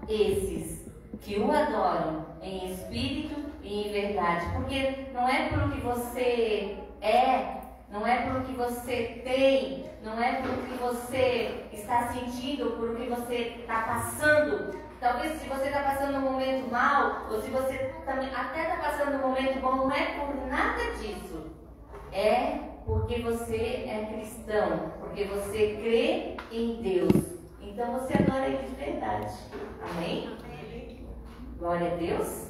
esses que o adoram em espírito e em verdade. Porque não é pelo que você é, não é pelo que você tem, não é pelo que você está sentindo, pelo que você está passando. Talvez se você está passando um momento mal, ou se você até está passando um momento bom, não é por nada disso. É porque você é cristão, porque você crê em Deus. Então você adora Ele de verdade. Amém? Glória a Deus.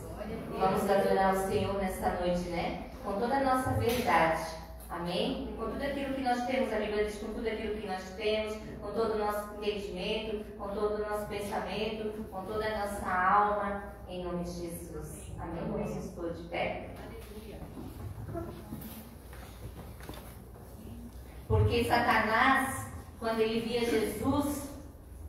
Vamos adorar o Senhor nesta noite, né? Com toda a nossa verdade. Amém? Com tudo aquilo que nós temos, a Bíblia diz, com tudo aquilo que nós temos, com todo o nosso entendimento, com todo o nosso pensamento, com toda a nossa alma, em nome de Jesus. Amém? Vamos estar de pé. Porque Satanás, quando ele via Jesus,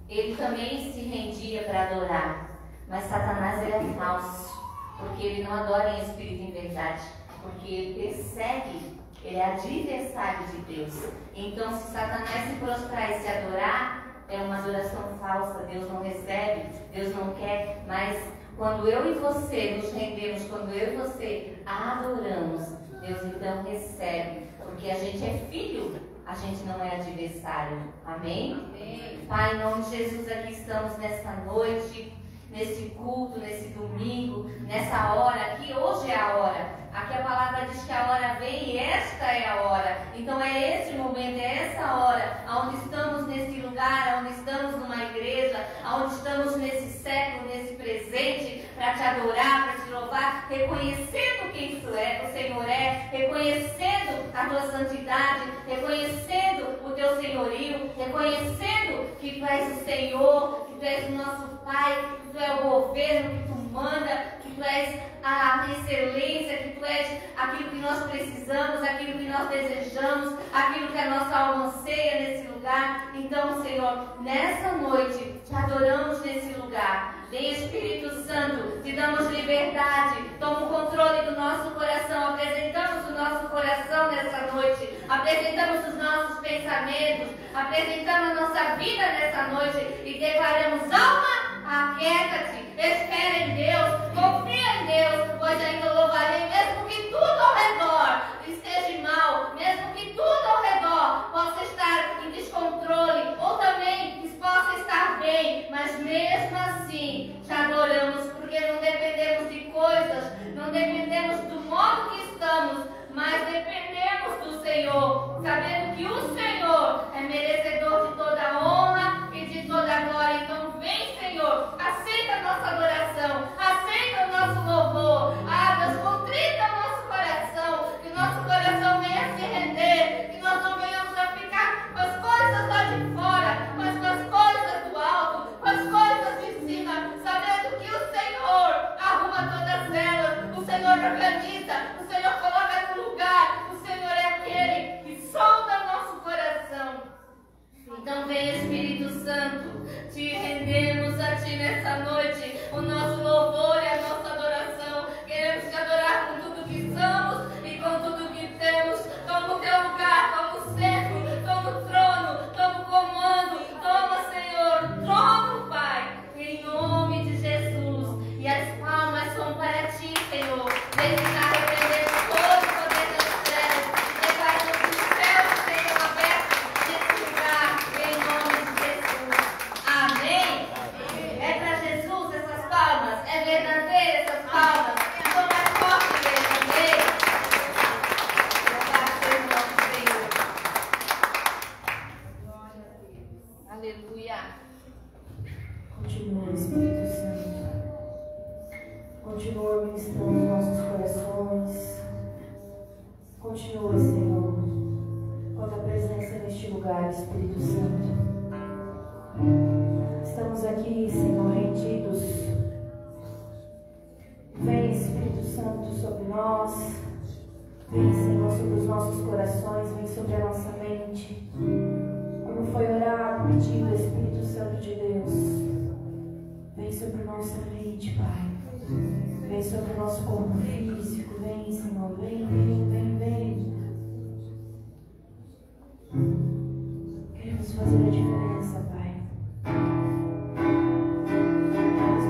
ele também se rendia para adorar. Mas Satanás ele é falso, porque ele não adora em espírito e em verdade, porque ele persegue. Ele é adversário de Deus. Então, se Satanás se prostrar e se adorar, é uma adoração falsa. Deus não recebe, Deus não quer. Mas quando eu e você nos rendemos, quando eu e você adoramos, Deus então recebe. Porque a gente é filho, a gente não é adversário. Amém? Amém. Pai, em nome de Jesus, aqui estamos nesta noite, nesse culto, nesse domingo, nessa hora, que hoje é a hora. Aqui a palavra diz que a hora vem e esta é a hora. Então é esse momento, é essa hora, onde estamos nesse lugar, onde estamos numa igreja, onde estamos nesse século, nesse presente, para te adorar, para te louvar, reconhecendo quem tu é, o Senhor é, reconhecendo a tua santidade, reconhecendo o teu senhorio, reconhecendo que tu és o Senhor, que tu és o nosso Pai, que tu é o governo, que tu manda, que tu és a excelência, que tu és aquilo que nós precisamos, aquilo que nós desejamos, aquilo que a nossa alma anseia nesse lugar. Então, Senhor, nessa noite, te adoramos nesse lugar. Vem Espírito Santo, te damos liberdade, toma o controle do nosso coração, apresentamos o nosso coração nessa noite, apresentamos os nossos pensamentos, apresentamos a nossa vida nessa noite e declaramos: alma, aquieta-te, espera em Deus, confia em Deus, pois ainda louvarei, mesmo que tudo ao redor esteja mal, mesmo que tudo ao redor possa estar em descontrole, ou também possa estar bem, mas mesmo assim te adoramos, porque não dependemos de coisas, não dependemos do modo que estamos, mas dependemos do Senhor, sabendo que o Senhor é merecedor de toda a honra e de toda a glória. Então vem, Senhor, aceita a nossa adoração, aceita o nosso louvor. Deus, contrita o nosso coração, que o nosso coração venha se render, que nós não venhamos a ficar com as coisas lá de fora, mas com as coisas do alto, com as coisas de cima, sabendo que o Senhor arruma todas elas, o Senhor organiza, o Senhor coloca no lugar, o Senhor é aquele que solta nosso coração. Então vem Espírito Santo, te rendemos a Ti nessa noite, o nosso louvor e a nossa adoração. Queremos Te adorar com tudo que somos e com tudo que temos. Toma o Teu lugar, toma o centro, toma o trono, toma o comando, toma, Senhor, trono, Pai, em nome de Jesus. E as palmas são para Ti, Senhor. Vem estar repreendendo todo o poder das trevas, declarando que os céus sejam abertos nesse lugar, em nome de Jesus. Amém? É para Jesus essas palmas? É verdadeira essas palmas? Então mais forte, igreja. Amém? Louvado seja o nosso Senhor. Aleluia. Continua, Espírito Santo. Continua ministrando os nossos corações. Continua, Senhor, com a tua presença neste lugar, Espírito Santo. Estamos aqui, Senhor, rendidos. Vem, Espírito Santo, sobre nós. Vem, Senhor, sobre os nossos corações. Vem sobre a nossa mente. Como foi orado, pedindo, Espírito Santo de Deus. Vem sobre nossa mente, Pai. Vem sobre o nosso corpo físico. Vem, Senhor. Vem, vem, vem, vem. Queremos fazer a diferença, Pai. Queremos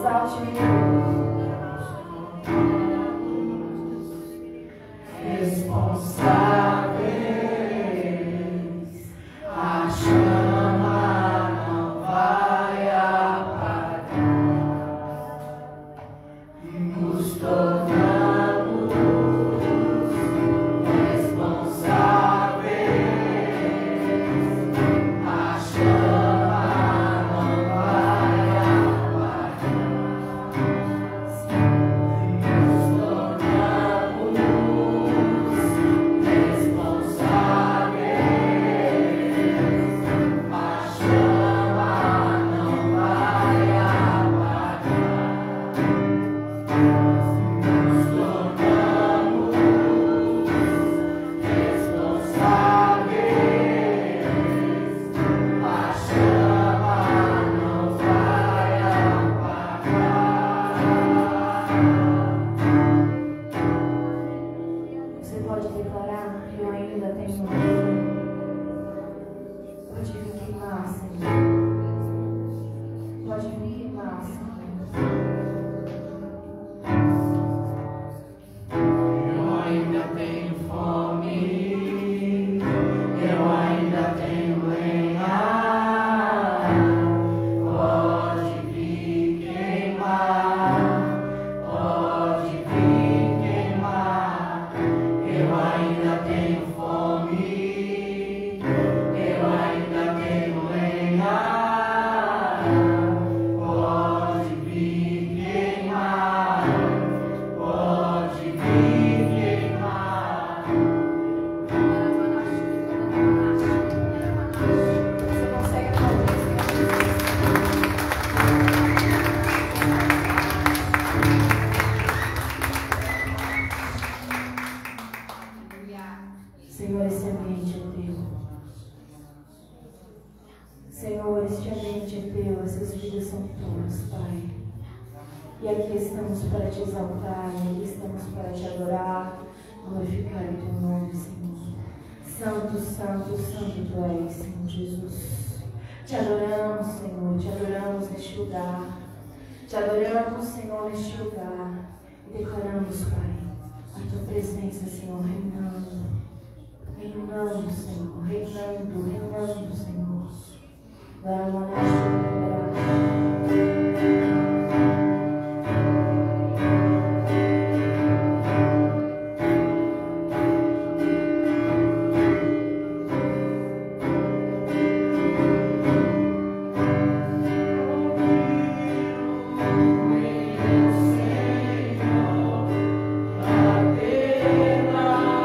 exalte o responsáveis, a chama não vai apagar, nos tornamos responsáveis, a chama não vai apagar, nos tornamos responsáveis, a chama não vai apagar, nos tornamos responsáveis, a chama não vai apagar. Você pode declarar que eu ainda tenho vida. Pode vir queimar, Senhor. Pode vir queimar, Senhor. Eu ainda tenho fome, eu ainda tenho lenha, pode vir queimar, pode vir queimar. Eu ainda tenho fome, eu ainda tenho lenha, pode vir queimar, pode vir queimar. Você consegue aplaudir, Senhor? Senhor, esse ambiente é teu. Senhor, este ambiente é teu, essas vidas são tuas, Pai. E aqui estamos para te exaltar, e aqui estamos para te adorar, glorificar o teu nome, Senhor. Santo, santo, santo tu és, Senhor Jesus. Te adoramos, Senhor, te adoramos neste lugar. Te adoramos, Senhor, neste lugar. E declaramos, Pai, a tua presença, Senhor, reinando. Reinando, Senhor, reinando, Senhor. Meu Senhor, a terra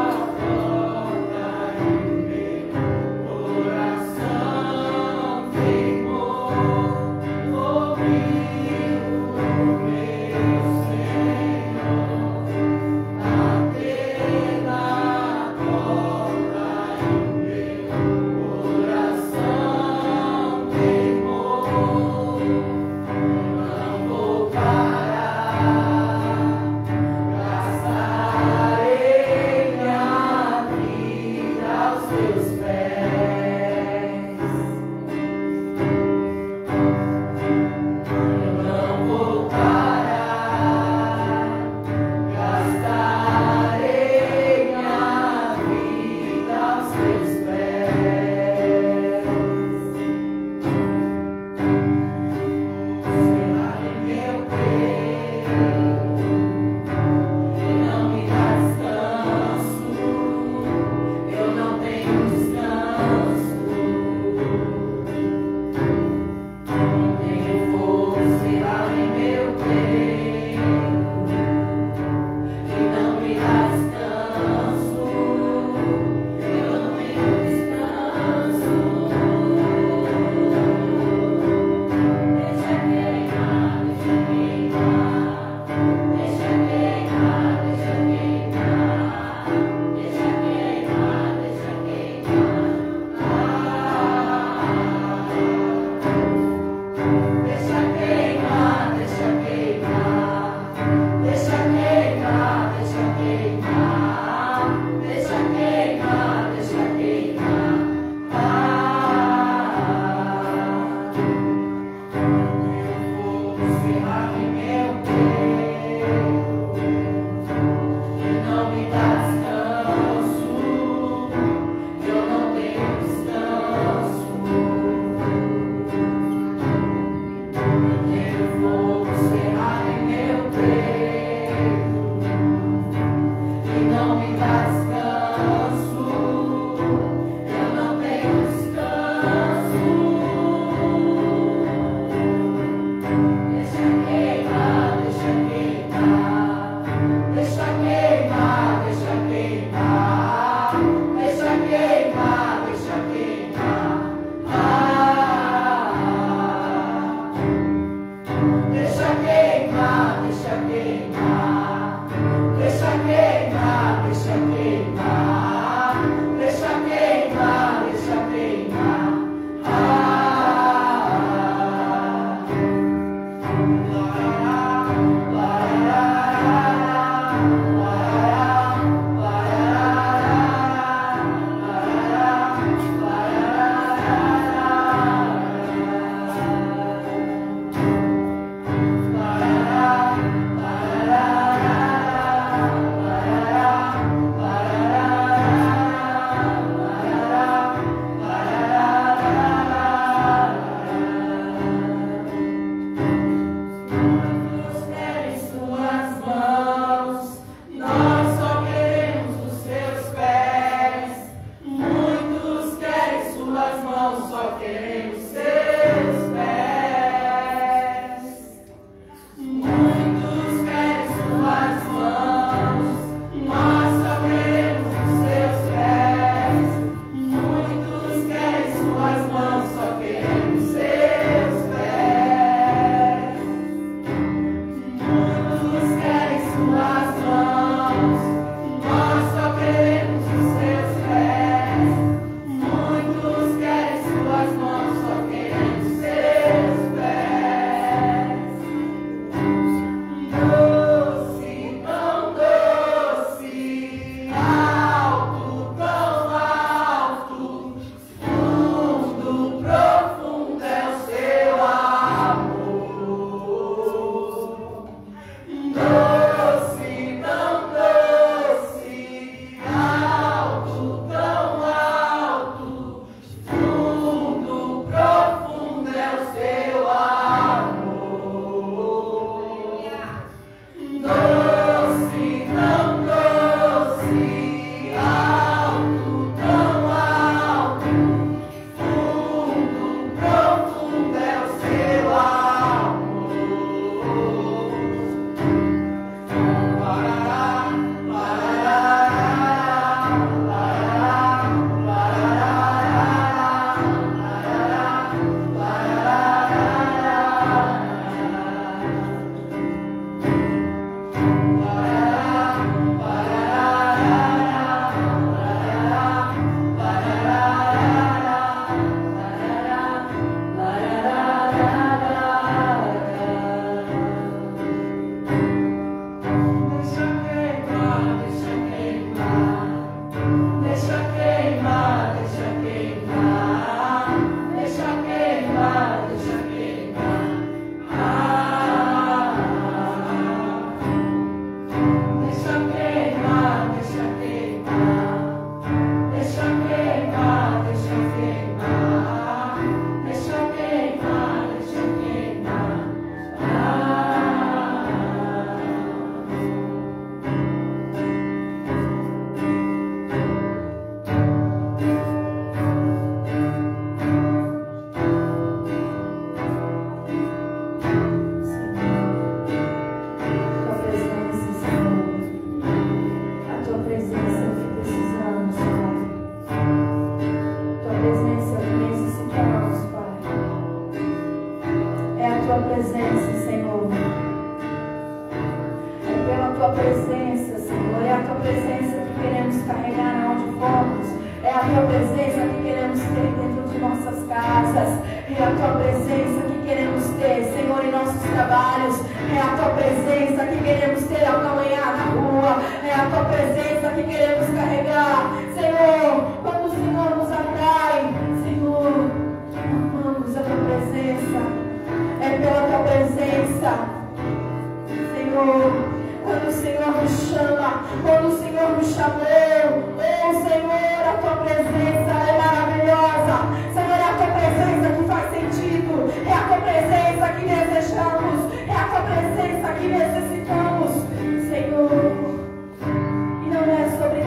Sobre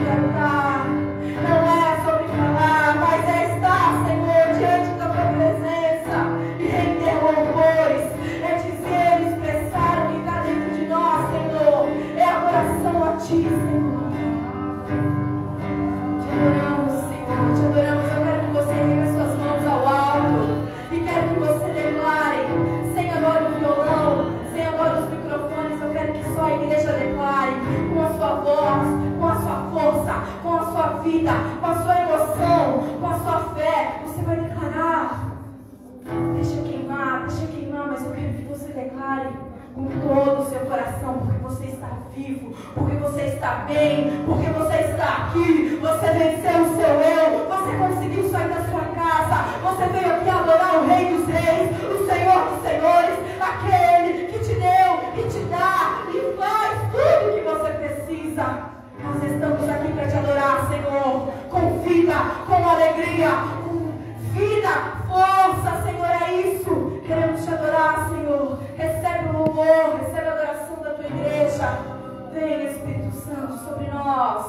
vida, com a sua emoção, com a sua fé. Você vai declarar. Deixa queimar, mas eu quero que você declare com todo o seu coração, porque você está vivo, porque você está bem, porque você está aqui, você venceu o seu eu, você conseguiu sair da sua casa, você veio aqui adorar o Rei dos Reis, o Senhor dos Senhores, aquele que te deu, que te dá e faz tudo o que você precisa. Nós estamos aqui para te adorar, Senhor, com vida, com alegria, com vida, força, Senhor, é isso. Queremos te adorar, Senhor. Recebe o louvor, recebe a adoração da tua igreja. Vem, Espírito Santo, sobre nós.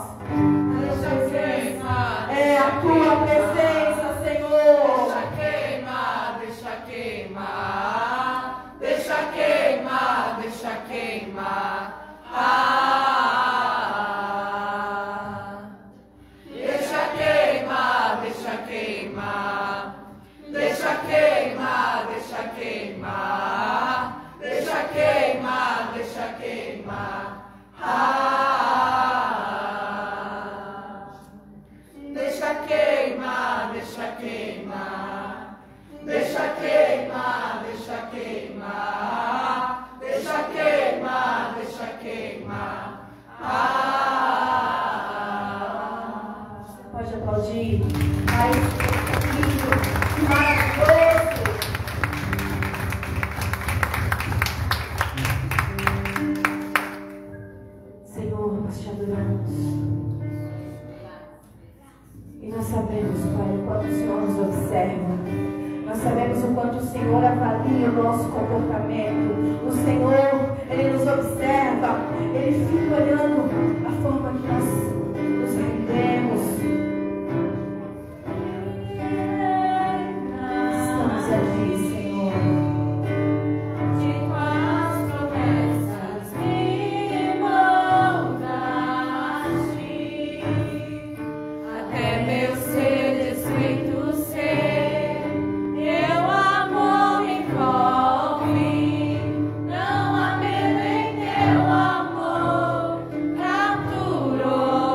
Deixa queimar. É a tua presença, Senhor. Deixa queimar, deixa queimar. Deixa queimar, deixa queimar. Deixa queimar, deixa queimar. Deixa queimar, deixa queimar. Deixa queimar, deixa queimar. Deixa queimar, deixa queimar. Deixa queimar, deixa queimar. Deixa queimar, deixa queimar. Você pode aplaudir. Ai, que lindo, que maravilhoso. Senhor, nós te adoramos. E nós sabemos, Pai, o quanto o Senhor nos observa. Nós sabemos o quanto o Senhor avalia o nosso comportamento. O Senhor, Ele nos observa. Ele fica olhando a forma que nós nos rendemos. Estamos aqui, Senhor. De tuas promessas me moldaste, até meu ser desfeito ser, teu amor me envolve, não há medo em teu amor, capturou.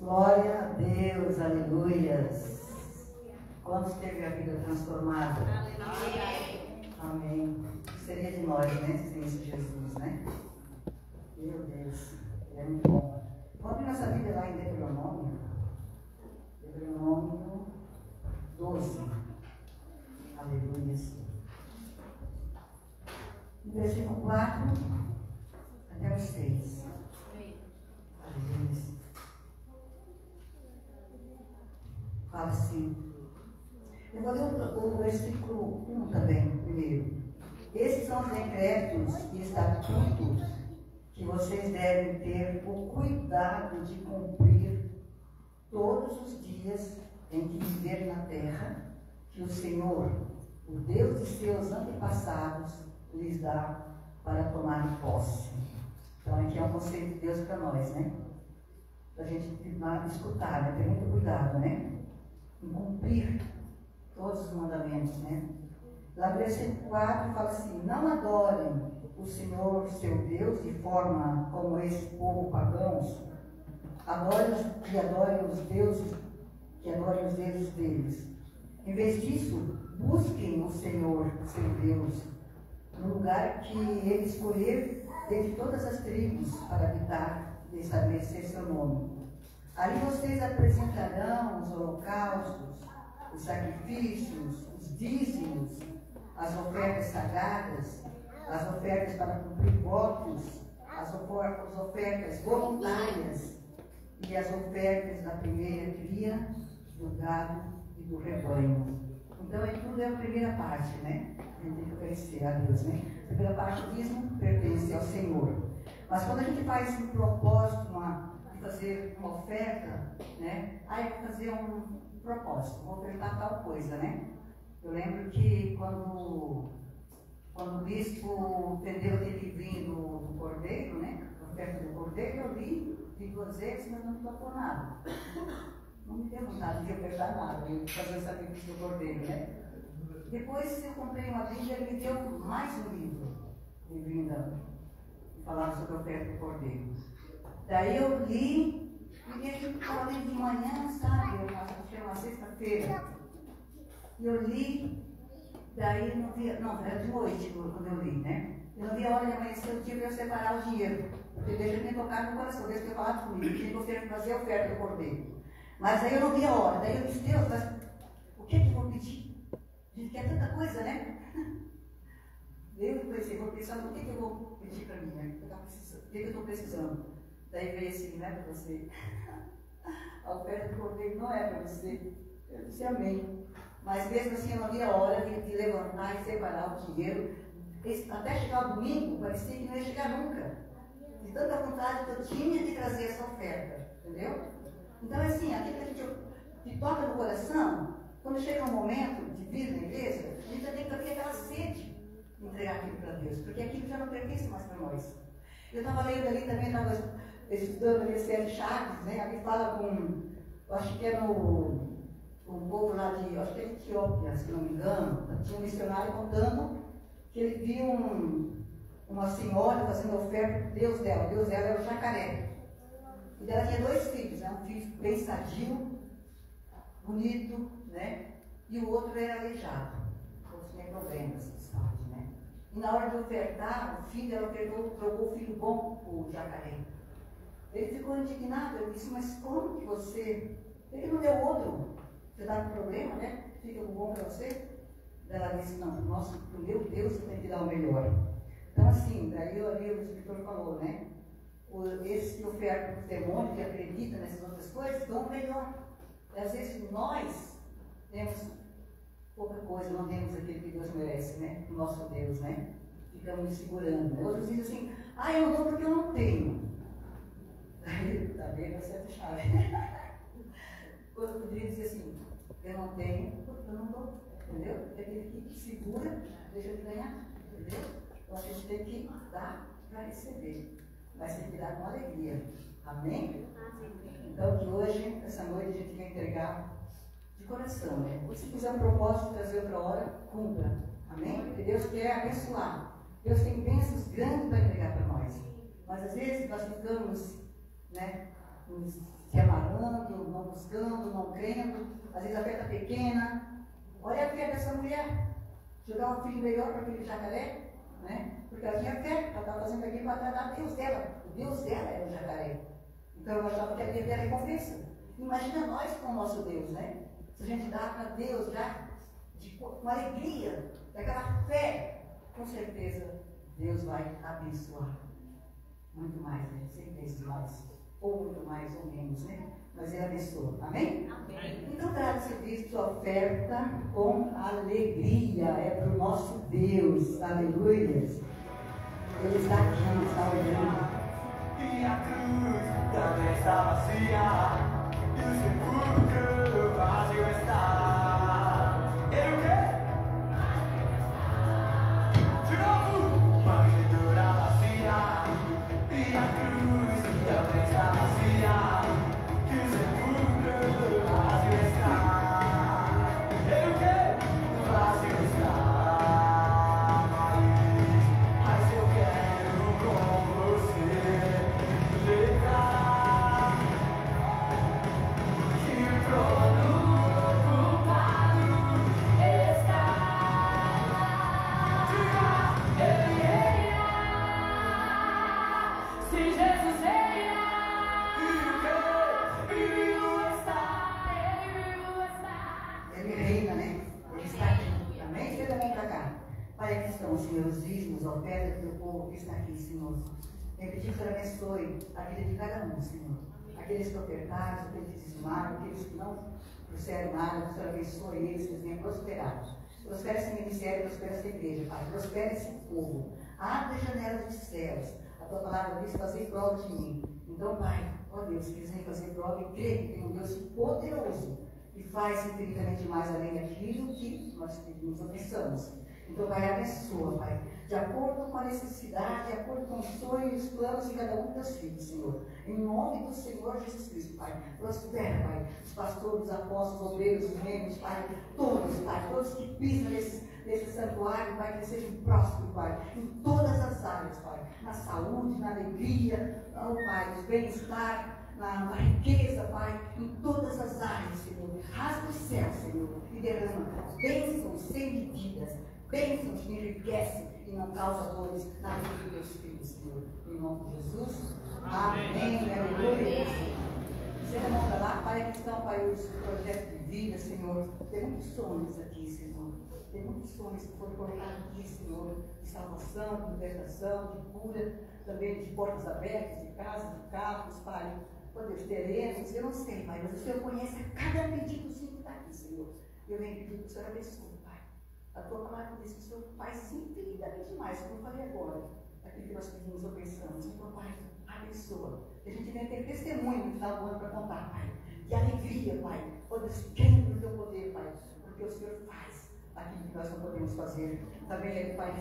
Glória a Deus, aleluias. Quantos teve a vida transformada? Aleluia. Amém. Seria de nós, né? Sem esse Jesus, né? Meu Deus, ele é muito bom. Vamos abrir nossa Bíblia lá em Deuteronômio. Deuteronômio 12. Aleluia. Versículo 4 até o 6. Aleluia. Fala assim. Eu vou ler o versículo 1 também, primeiro. Esses são os decretos e estatutos que vocês devem ter o cuidado de cumprir todos os dias em que viver na terra, que o Senhor, o Deus de seus antepassados, lhes dá para tomar posse. Então aqui é um conselho de Deus para nós, né? Para a gente escutar, né? Ter muito cuidado, né? Em cumprir todos os mandamentos, né? Lá no versículo 4 fala assim: não adorem o Senhor, seu Deus, de forma como esse povo pagãos. Adorem os deuses deles. Em vez disso, busquem o Senhor, seu Deus, no lugar que ele escolher dentre todas as tribos para habitar e estabelecer seu nome. Ali vocês apresentarão os holocaustos, os sacrifícios, os dízimos, as ofertas sagradas, as ofertas para cumprir votos, as ofertas voluntárias e as ofertas da primeira cria, do gado e do rebanho. Então, tudo é a primeira parte, né? A gente fica pertencer a Deus, né? Porque o paraquedismo pertence ao Senhor. Mas quando a gente faz um propósito de fazer uma oferta, né? Aí eu vou fazer um propósito, vou ofertar tal coisa, né? Eu lembro que quando o bispo entendeu aquele vinho do cordeiro, né? A oferta do cordeiro, eu vi 2 vezes, mas não me tocou nada. Não me deu vontade de ofertar nada, de fazer o sacrifício do cordeiro, né? Depois eu comprei uma Bíblia e ele me deu mais um livro de vinho que falava sobre a oferta do cordeiro. Daí eu li, e ele estava lendo de manhã, sabe? Era uma sexta-feira. E eu li, daí não via, não, era de noite quando eu li, né? Eu não via a hora de amanhecer o dia para eu separar o dinheiro. Porque Deus tinha me tocado no coração, Deus tinha falado comigo, tinha que fazer a oferta do cordeiro. Mas aí eu não via a hora, daí eu disse, Deus, mas o que é que eu vou pedir? A gente quer tanta coisa, né? Eu pensei, vou pensar no que eu vou pedir para mim, né? O que eu estou precisando? Daí veio assim, não é para você. A oferta do cordeiro não é para você. Eu disse amém. Mas mesmo assim eu não havia hora de levantar e separar o dinheiro. Até chegar o domingo, parecia que não ia chegar nunca. De tanta vontade que eu tinha de trazer essa oferta. Entendeu? Então assim, aquilo que a gente toca no coração, quando chega um momento de vir na igreja, a gente já tem que ter aquela sede de entregar aquilo para Deus, porque aquilo já não pertence mais para nós. Eu estava lendo ali também, estava estudando ali Sete Chaves, né? Ali fala com, eu acho que é no povo lá de, acho que é de Etiópia, se não me engano, tinha um missionário contando que ele viu uma senhora fazendo oferta para Deus dela. O Deus dela era o jacaré. E ela tinha 2 filhos, né? Um filho bem sadio, bonito, né? E o outro era aleijado. Ou tinha problemas de saúde, né? E na hora de ofertar, o filho, ela trocou o filho bom, o jacaré. Ele ficou indignado, ele disse, mas como que você... Ele não deu outro. Você dá um problema, né? Fica bom para você? Ela disse, não, o meu Deus tem que dar o melhor. Então assim, daí ali o escritor falou, né? Esses que ofertam para os demônios, que acreditam nessas outras coisas, dão o melhor. E às vezes nós temos pouca coisa, não temos aquilo que Deus merece, né? O nosso Deus, né? Ficamos nos segurando. Né? Outros dizem assim, eu não dou porque eu não tenho. Aí, tá vendo? Essa é a chave. Outro poderia dizer assim, eu não tenho porque eu não dou. Entendeu? É aquele que segura, deixa de ganhar. Entendeu? Então a gente tem que dar para receber. Mas tem que dar com alegria. Amém? Então que hoje, essa noite, a gente vai entregar de coração, né? Se fizer um propósito de trazer outra hora, cumpra. Amém? Porque Deus quer abençoar. Deus tem bênçãos grandes para entregar para nós. Mas às vezes nós ficamos, né, nos se amarrando, não buscando, não crendo. Às vezes a fé está pequena. Olha a fé dessa mulher. Jogar um filho melhor para aquele jacaré, né? Porque ela tinha fé, ela estava fazendo aquilo para agradar a Deus dela. O Deus dela era o jacaré. Então eu achava que ela ia ter a recompensa. Imagina nós com o nosso Deus, né? Se a gente dá para Deus já com alegria, daquela fé, com certeza Deus vai abençoar. Muito mais, né? 100 vezes mais. Ou muito mais ou menos, né? Mas Ele abençoa. Amém? Amém. Então traga o serviço, sua oferta com alegria. É para o nosso Deus. Aleluia. Ele está aqui, está olhando. E a cruz também está vazia, e o sepulcro vazio está. Ele o quê? De novo! Manjedoura vazia, e a cruz também está vazia, e o sepulcro vazio está. Ele o quê? Vazio está. Mas eu quero com você declarar que o trono ocupado está. Ele reina, se Jesus reina, e vivo está, ele vivo está. Ele reina, né? Ele está aqui. Amém? Você também para cá. Pai, aqui estão, Senhor, os dízimos, a oferta do povo que está aqui, Senhor. Eu pedi que o Senhor abençoe a vida de cada um, Senhor. Aqueles que ofertaram, aqueles que dizimaram, aqueles que não trouxeram nada, que o Senhor abençoe eles, que eles venham prosperar. Prospera esse ministério, prospera essa igreja, Pai. Prospera esse povo. Abre as janelas dos céus. A tua palavra diz fazer prova de mim. Então, Pai, ó Deus, se quiser fazer prova, e crê que tem um Deus poderoso que faz infinitamente mais além daquilo que nós nos pensamos. Então, Pai, abençoa, Pai, de acordo com a necessidade, de acordo com os sonhos e os planos de cada um dos teus filhos, Senhor. Em nome do Senhor Jesus Cristo, Pai. Prospera, Pai, os pastores, os apóstolos, obreiros, os membros, Pai, todos que pisam nesse santuário, Pai, que sejam prósperos, Pai, em todas as áreas, Pai, na saúde, na alegria, oh, Pai, no bem-estar, na riqueza, Pai, em todas as áreas, Senhor. Rasga o céu, Senhor, e derrama bênçãos sem medidas, bênçãos que enriquecem e não causam dores na vida dos teus filhos, Senhor. Em nome de Jesus. Amém. Aleluia. Você remonta lá, Pai, que estão, Pai, os projetos de vida, Senhor. Tem muitos sonhos aqui, Senhor. Tem muitos sonhos que foram colocados aqui, Senhor, de salvação, de libertação, de cura, também de portas abertas, de casas, de carros, Pai. Ó Deus, teremos, eu não sei, Pai, mas o Senhor conhece a cada pedidozinho que está aqui, Senhor. Eu venho pedir que o Senhor abençoe, Pai. A tua palavra diz que o Senhor faz infinitamente mais, como eu falei agora, aquilo que nós pedimos ou pensamos. Então, Pai, abençoa. Que a gente venha ter testemunho no final do ano para contar, Pai. De alegria, Pai. Ó Deus, crendo no teu poder, Pai. Porque o Senhor faz aquilo que nós não podemos fazer. Também, ele, Pai,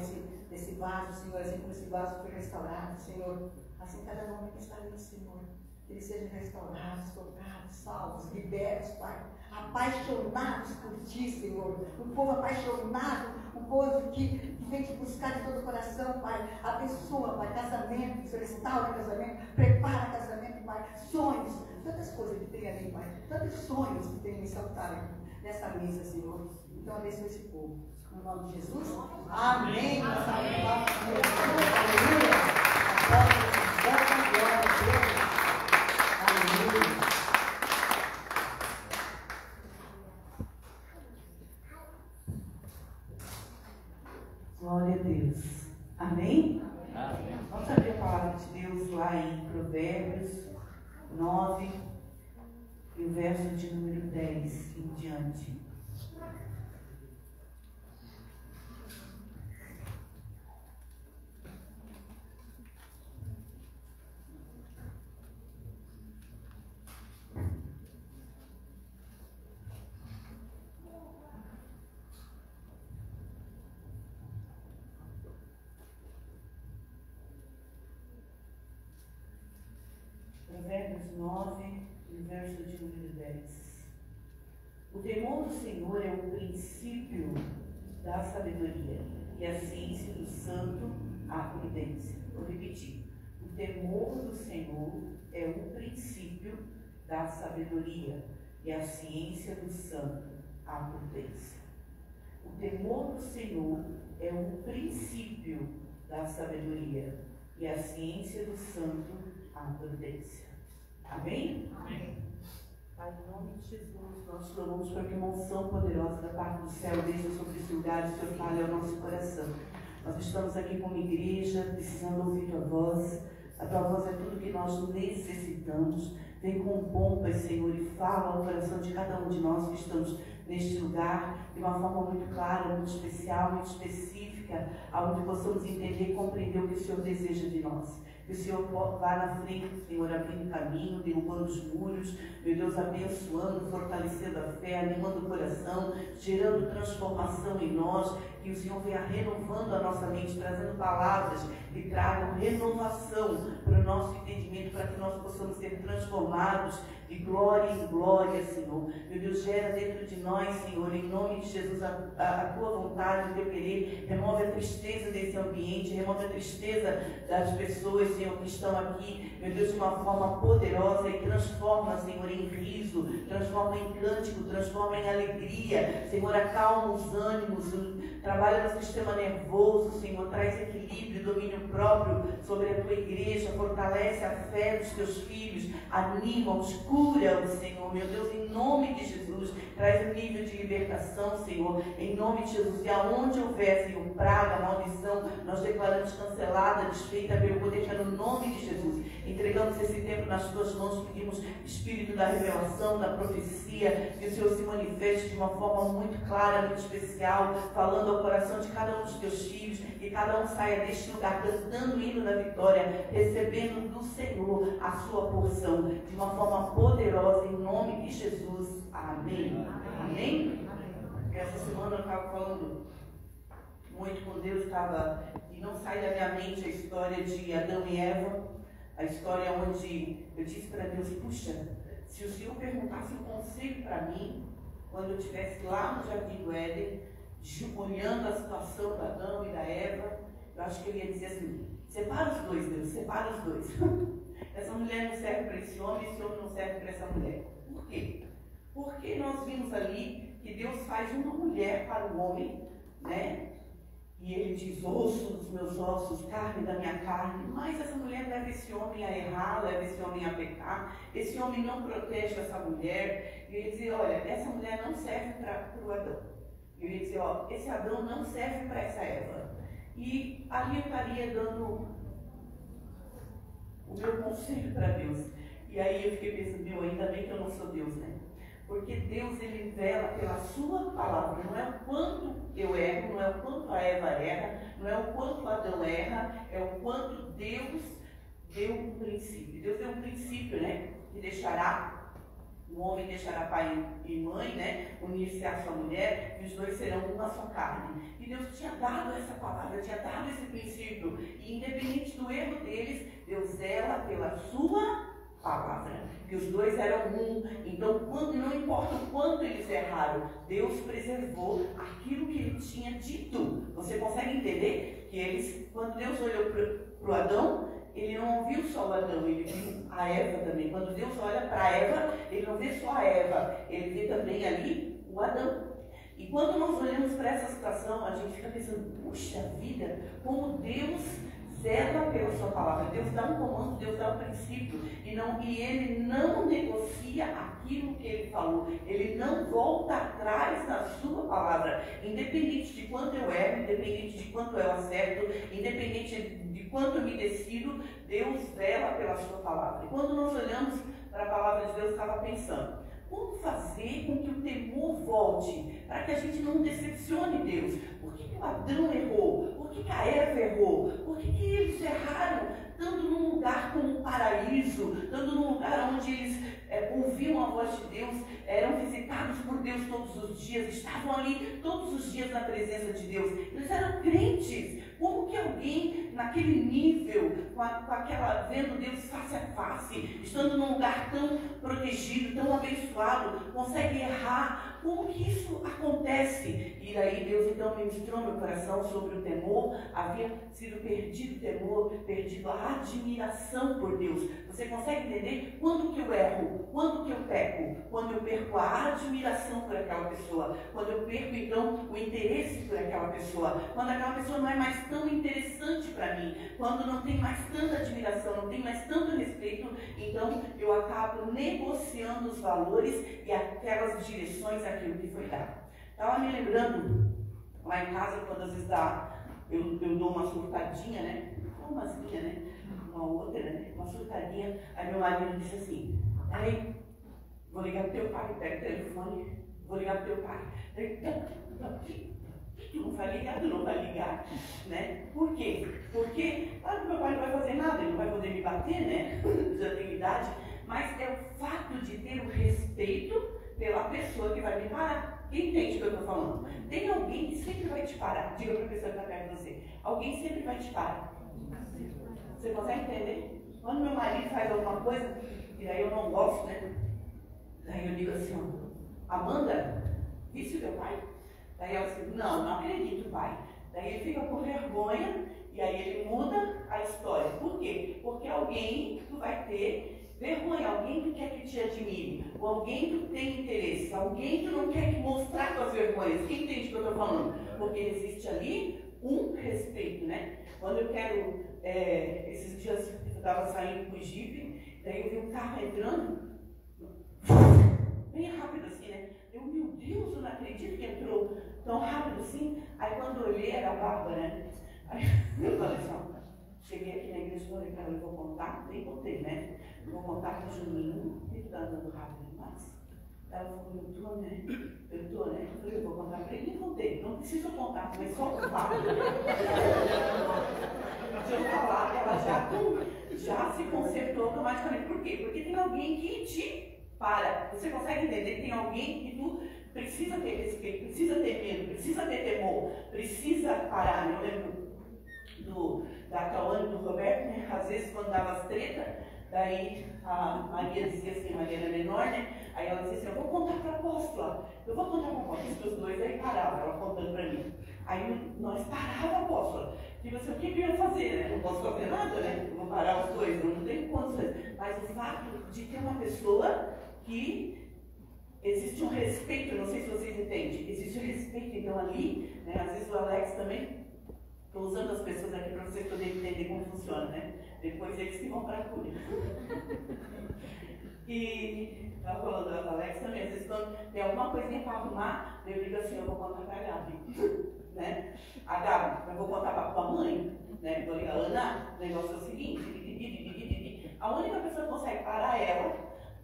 desse vaso, Senhor, assim como esse vaso foi restaurado, Senhor. Assim cada nome que está ali, Senhor. Que eles sejam restaurados, tocados, salvos, libertos, Pai. Apaixonados por Ti, Senhor. Um povo apaixonado, um povo que vem te buscar de todo o coração, Pai. Abençoa, Pai, casamento, restaura casamento, prepara casamento, Pai. Sonhos, tantas coisas que tem ali, Pai. Tantos sonhos que tem nesse altar, nessa mesa, Senhor. Então abençoa esse povo. No nome de Jesus. Amém. Aleluia. Glória a Deus. Glória a Deus. Amém? Amém? Vamos abrir a palavra de Deus lá em Provérbios 9, e o verso de número 10 em diante. Provérbios 9, e verso de número 10. O temor do Senhor é o princípio da sabedoria, e a ciência do santo a prudência. Vou repetir. O temor do Senhor é o princípio da sabedoria, e a ciência do santo a prudência. O temor do Senhor é o princípio da sabedoria, e a ciência do santo a prudência. Amém? Amém. Pai, em nome de Jesus, nós clamamos para que uma unção poderosa da parte do céu desça sobre esse lugar, o Senhor fale ao nosso coração. Nós estamos aqui como igreja, precisando ouvir tua voz. A tua voz é tudo que nós necessitamos. Vem com pompas, Senhor, e fala ao coração de cada um de nós que estamos neste lugar, de uma forma muito clara, muito especial, muito específica, onde possamos entender e compreender o que o Senhor deseja de nós. Que o Senhor vá na frente, Senhor, abrindo caminho, derrubando os muros, meu Deus, abençoando, fortalecendo a fé, animando o coração, gerando transformação em nós. Que o Senhor venha renovando a nossa mente, trazendo palavras que tragam renovação para o nosso entendimento, para que nós possamos ser transformados de glória em glória, Senhor. Meu Deus, gera dentro de nós, Senhor, em nome de Jesus, a tua vontade, o teu querer. Remove a tristeza desse ambiente, remove a tristeza das pessoas, Senhor, que estão aqui, meu Deus, de uma forma poderosa, e transforma, Senhor, em riso, transforma em cântico, transforma em alegria, Senhor, acalma os ânimos, trabalha no sistema nervoso, Senhor, traz equilíbrio, domínio próprio sobre a tua igreja, fortalece a fé dos teus filhos, anima-os, cura-os, Senhor, meu Deus, em nome de Jesus, traz um nível de libertação, Senhor, em nome de Jesus, e aonde houver, Senhor, praga, maldição, nós declaramos cancelada, desfeita pelo poder que é no nome de Jesus. Entregamos esse tempo nas tuas mãos, pedimos espírito da revelação, da profecia, que o Senhor se manifeste de uma forma muito clara, muito especial, falando ao coração de cada um dos teus filhos, que cada um saia deste lugar cantando o hino da vitória, recebendo do Senhor a sua porção, de uma forma poderosa, em nome de Jesus. Amém. Amém? Essa semana eu estava falando muito com Deus, e não sai da minha mente a história de Adão e Eva, a história onde eu disse para Deus, puxa, se o Senhor perguntasse um conselho para mim, quando eu estivesse lá no Jardim do Éden, olhando a situação da Adão e da Eva, eu acho que ele ia dizer assim, separa os dois, Deus, separa os dois. Essa mulher não serve para esse homem não serve para essa mulher. Por quê? Porque nós vimos ali que Deus faz uma mulher para o homem, né? E ele diz, osso dos meus ossos, carne da minha carne. Mas essa mulher leva esse homem a errar, leva esse homem a pecar. Esse homem não protege essa mulher. E ele diz, olha, essa mulher não serve para o Adão. E ele diz, ó, esse Adão não serve para essa Eva. E ali eu estaria dando o meu conselho para Deus. E aí eu fiquei pensando, meu, ainda bem que eu não sou Deus, né? Porque Deus, ele vela pela sua palavra. Não é o quanto eu erro, não é o quanto a Eva erra, não é o quanto Adão erra, é o quanto Deus deu um princípio. Deus deu um princípio, né? Que deixará, o homem deixará pai e mãe, né? Unir-se à sua mulher, e os dois serão uma só carne. E Deus tinha dado essa palavra, tinha dado esse princípio. E independente do erro deles, Deus zela pela sua palavra, que os dois eram um. Então, não importa o quanto eles erraram, Deus preservou aquilo que ele tinha dito. Você consegue entender que eles, quando Deus olhou para o Adão, ele não viu só o Adão, ele viu a Eva também. Quando Deus olha para a Eva, ele não vê só a Eva, ele vê também ali o Adão. E quando nós olhamos para essa situação, a gente fica pensando, puxa vida, como Deus zela pela sua palavra. Deus dá um comando, Deus dá um princípio, e ele não negocia aquilo que ele falou. Ele não volta atrás na sua palavra. Independente de quanto eu erro, independente de quanto eu acerto, independente de quanto eu me decido, Deus vela pela sua palavra. E quando nós olhamos para a palavra de Deus, eu estava pensando, como fazer com que o temor volte, para que a gente não decepcione Deus? Por que o Adão errou? Por que a Eva errou? Por que eles erraram, estando num lugar como um paraíso, estando num lugar onde eles ouviam a voz de Deus, eram visitados por Deus todos os dias, estavam ali todos os dias na presença de Deus. Eles eram crentes. Como que alguém naquele nível, com aquela, vendo Deus face a face, estando num lugar tão protegido, tão abençoado, consegue errar? Como que isso acontece? E daí Deus então ministrou meu coração sobre o temor. Havia sido perdido o temor, perdido a admiração por Deus. Você consegue entender? Quando que eu erro? Quando que eu peco? Quando eu perco a admiração por aquela pessoa. Quando eu perco então o interesse por aquela pessoa. Quando aquela pessoa não é mais tão interessante para mim. Quando não tem mais tanta admiração, não tem mais tanto respeito, então eu acabo negociando os valores e aquelas direções, aquilo que foi dado. Estava me lembrando, lá em casa, quando às vezes eu dou uma surtadinha, né? Umazinha, né? Uma outra, né? Uma surtadinha. Aí meu marido disse assim, aí, vou ligar pro teu pai, pega o telefone, vou ligar pro teu pai. Tu não vai ligar, tu não vai ligar, né? Por quê? Porque, claro que meu pai não vai fazer nada, ele não vai poder me bater, né? Já tem idade, mas é o fato de ter o respeito pela pessoa que vai me parar. Quem entende o que eu estou falando? Tem alguém que sempre vai te parar. Diga para a pessoa que está perto de você. Alguém sempre vai te parar. Você consegue entender? Quando meu marido faz alguma coisa, e daí eu não gosto, né? Daí eu digo assim, ó, Amanda, viste o teu pai? Daí ela diz, não acredito, pai. Daí ele fica com vergonha, e aí ele muda a história. Por quê? Porque alguém tu vai ter vergonha, alguém que quer que te admire, ou alguém que tem interesse, alguém que não quer mostrar suas vergonhas. Quem entende o que eu estou falando? Porque existe ali um respeito, né? Quando eu quero, esses dias eu estava saindo com o Jeep, daí eu vi um carro entrando, bem rápido assim, né? Meu Deus, eu não acredito que entrou tão rápido assim. Aí quando eu olhei, era a Bárbara, né? Aí eu falei assim, ó, cheguei aqui na igreja e falei, cara, eu vou contar, nem contei, né? Vou contar que o Juninho, ele tá andando rápido demais. Ela falou, eu tô, né? Eu falei, eu vou contar pra ele, nem contei. Não preciso contar, mas só contar. Se eu falar, ela já se consertou automaticamente. Por quê? Porque tem alguém que te para. Você consegue entender que tem alguém que tu precisa ter respeito, precisa ter medo, precisa ter temor, precisa parar. Eu lembro da Cauane e do Roberto, né? Às vezes quando dava as tretas, daí a Maria dizia assim, Maria era menor, né? Aí ela dizia assim, eu vou contar para a apóstola, eu vou contar para a apóstola. Os dois aí paravam, ela contando para mim. Aí nós parávamos a apóstola. Tipo assim, o que eu ia fazer, né? Não posso fazer nada, né? Eu vou parar os dois, não tem condições. Mas o fato de ter uma pessoa que existe um respeito, não sei se vocês entendem, existe um respeito, então ali, né? Às vezes o Alex também, estou usando as pessoas aqui para vocês poderem entender como funciona, né? Depois eles que vão para a cura. E estava falando do Alex também, às vezes quando tem alguma coisinha para arrumar, eu digo assim, eu vou contar para a Gabi, né? A Gabi, eu vou contar para a tua mãe, né? Vou ligar, Ana, o negócio é o seguinte, a única pessoa que consegue parar ela,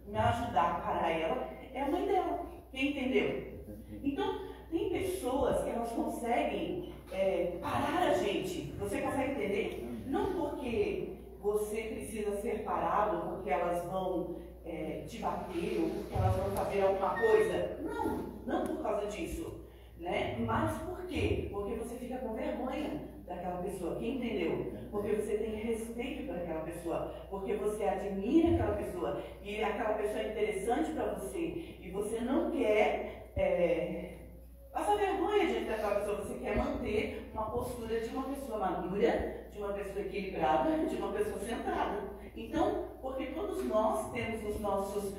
me ajudar a parar ela, é a mãe dela, quem entendeu? Então, tem pessoas que elas conseguem parar a gente, você consegue entender? Não porque você precisa ser parado, porque elas vão te bater, ou porque elas vão fazer alguma coisa. Não por causa disso. Né? Mas por quê? Porque você fica com vergonha daquela pessoa. Quem entendeu? Porque você tem respeito por aquela pessoa. Porque você admira aquela pessoa. E aquela pessoa é interessante para você. E você não quer passar vergonha diante daquela pessoa. Você quer manter uma postura de uma pessoa madura, de uma pessoa equilibrada, de uma pessoa centrada. Então, porque todos nós temos os nossos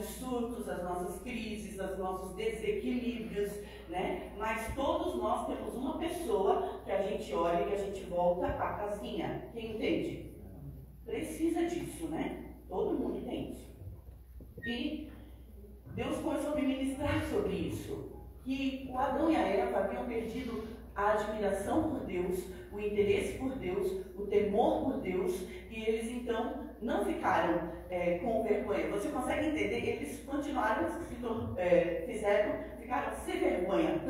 surtos, as nossas crises, os nossos desequilíbrios, né? Mas todos nós temos uma pessoa que a gente olha e que a gente volta à casinha. Quem entende? Precisa disso, né? Todo mundo entende. E Deus começou a me ministrar sobre isso. Que o Adão e a Eva haviam perdido a admiração por Deus, o interesse por Deus, o temor por Deus, e eles então não ficaram com vergonha. Você consegue entender? Eles continuaram, ficaram sem vergonha.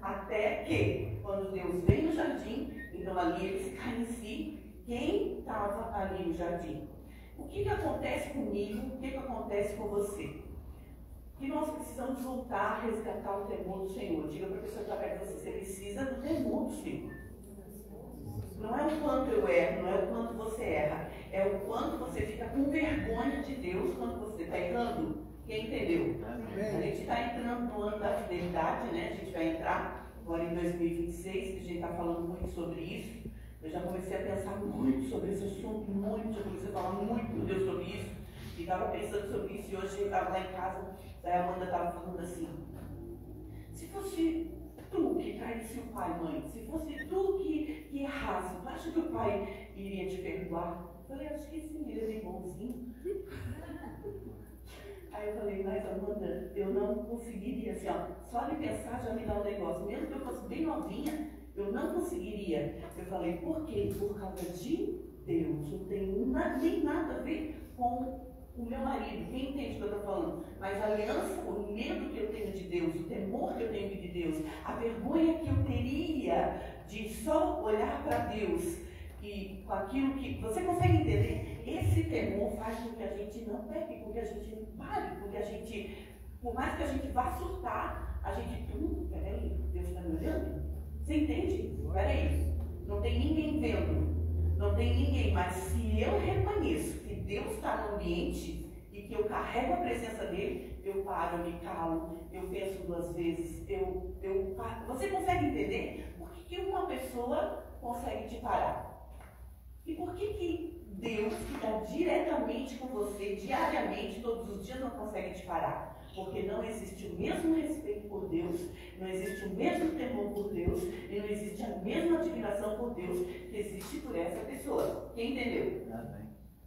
Até que, quando Deus vem no jardim, então ali eles caem em si. Quem estava ali no jardim? O que acontece comigo? O que acontece com você? Que nós precisamos voltar a resgatar o temor do Senhor. Diga para a pessoa que está perto de você, você precisa do temor do Senhor. Não é o quanto eu erro, não é o quanto você erra, é o quanto você fica com vergonha de Deus quando você está errando. Quem entendeu? A gente está entrando no ano da fidelidade, né? A gente vai entrar agora em 2026, que a gente está falando muito sobre isso. Eu já comecei a pensar muito sobre esse assunto, já comecei a falar muito com Deus sobre isso. E estava pensando sobre isso, e hoje eu estava lá em casa, daí a Amanda estava falando assim, se fosse tu que traísse o pai, mãe, se fosse tu que errasse, tu acha que o pai iria te perdoar? Eu falei, acho que sim, ele é bem bonzinho. Aí eu falei, mas Amanda, eu não conseguiria, assim, ó, só de pensar já me dá um negócio, mesmo que eu fosse bem novinha, eu não conseguiria. Eu falei, por quê? Por causa de Deus, não tem nem nada a ver com o meu marido, quem entende o que eu estou falando? Mas a aliança, o medo que eu tenho de Deus, o temor que eu tenho de Deus, a vergonha que eu teria de só olhar para Deus e com aquilo que... Você consegue entender? Esse temor faz com que a gente não pegue, com que a gente não pare, com que a gente, por mais que a gente vá surtar, a gente... Peraí, Deus está me olhando? Você entende? Peraí, não tem ninguém vendo. Não tem ninguém, mas se eu reconheço que Deus está no ambiente e que eu carrego a presença dele, eu paro, eu me calo, eu penso duas vezes, eu paro. Você consegue entender por que uma pessoa consegue te parar? E por que Deus, que está diretamente com você, diariamente, todos os dias, não consegue te parar? Porque não existe o mesmo respeito por Deus, não existe o mesmo temor por Deus, e não existe a mesma admiração por Deus que existe por essa pessoa. Quem entendeu?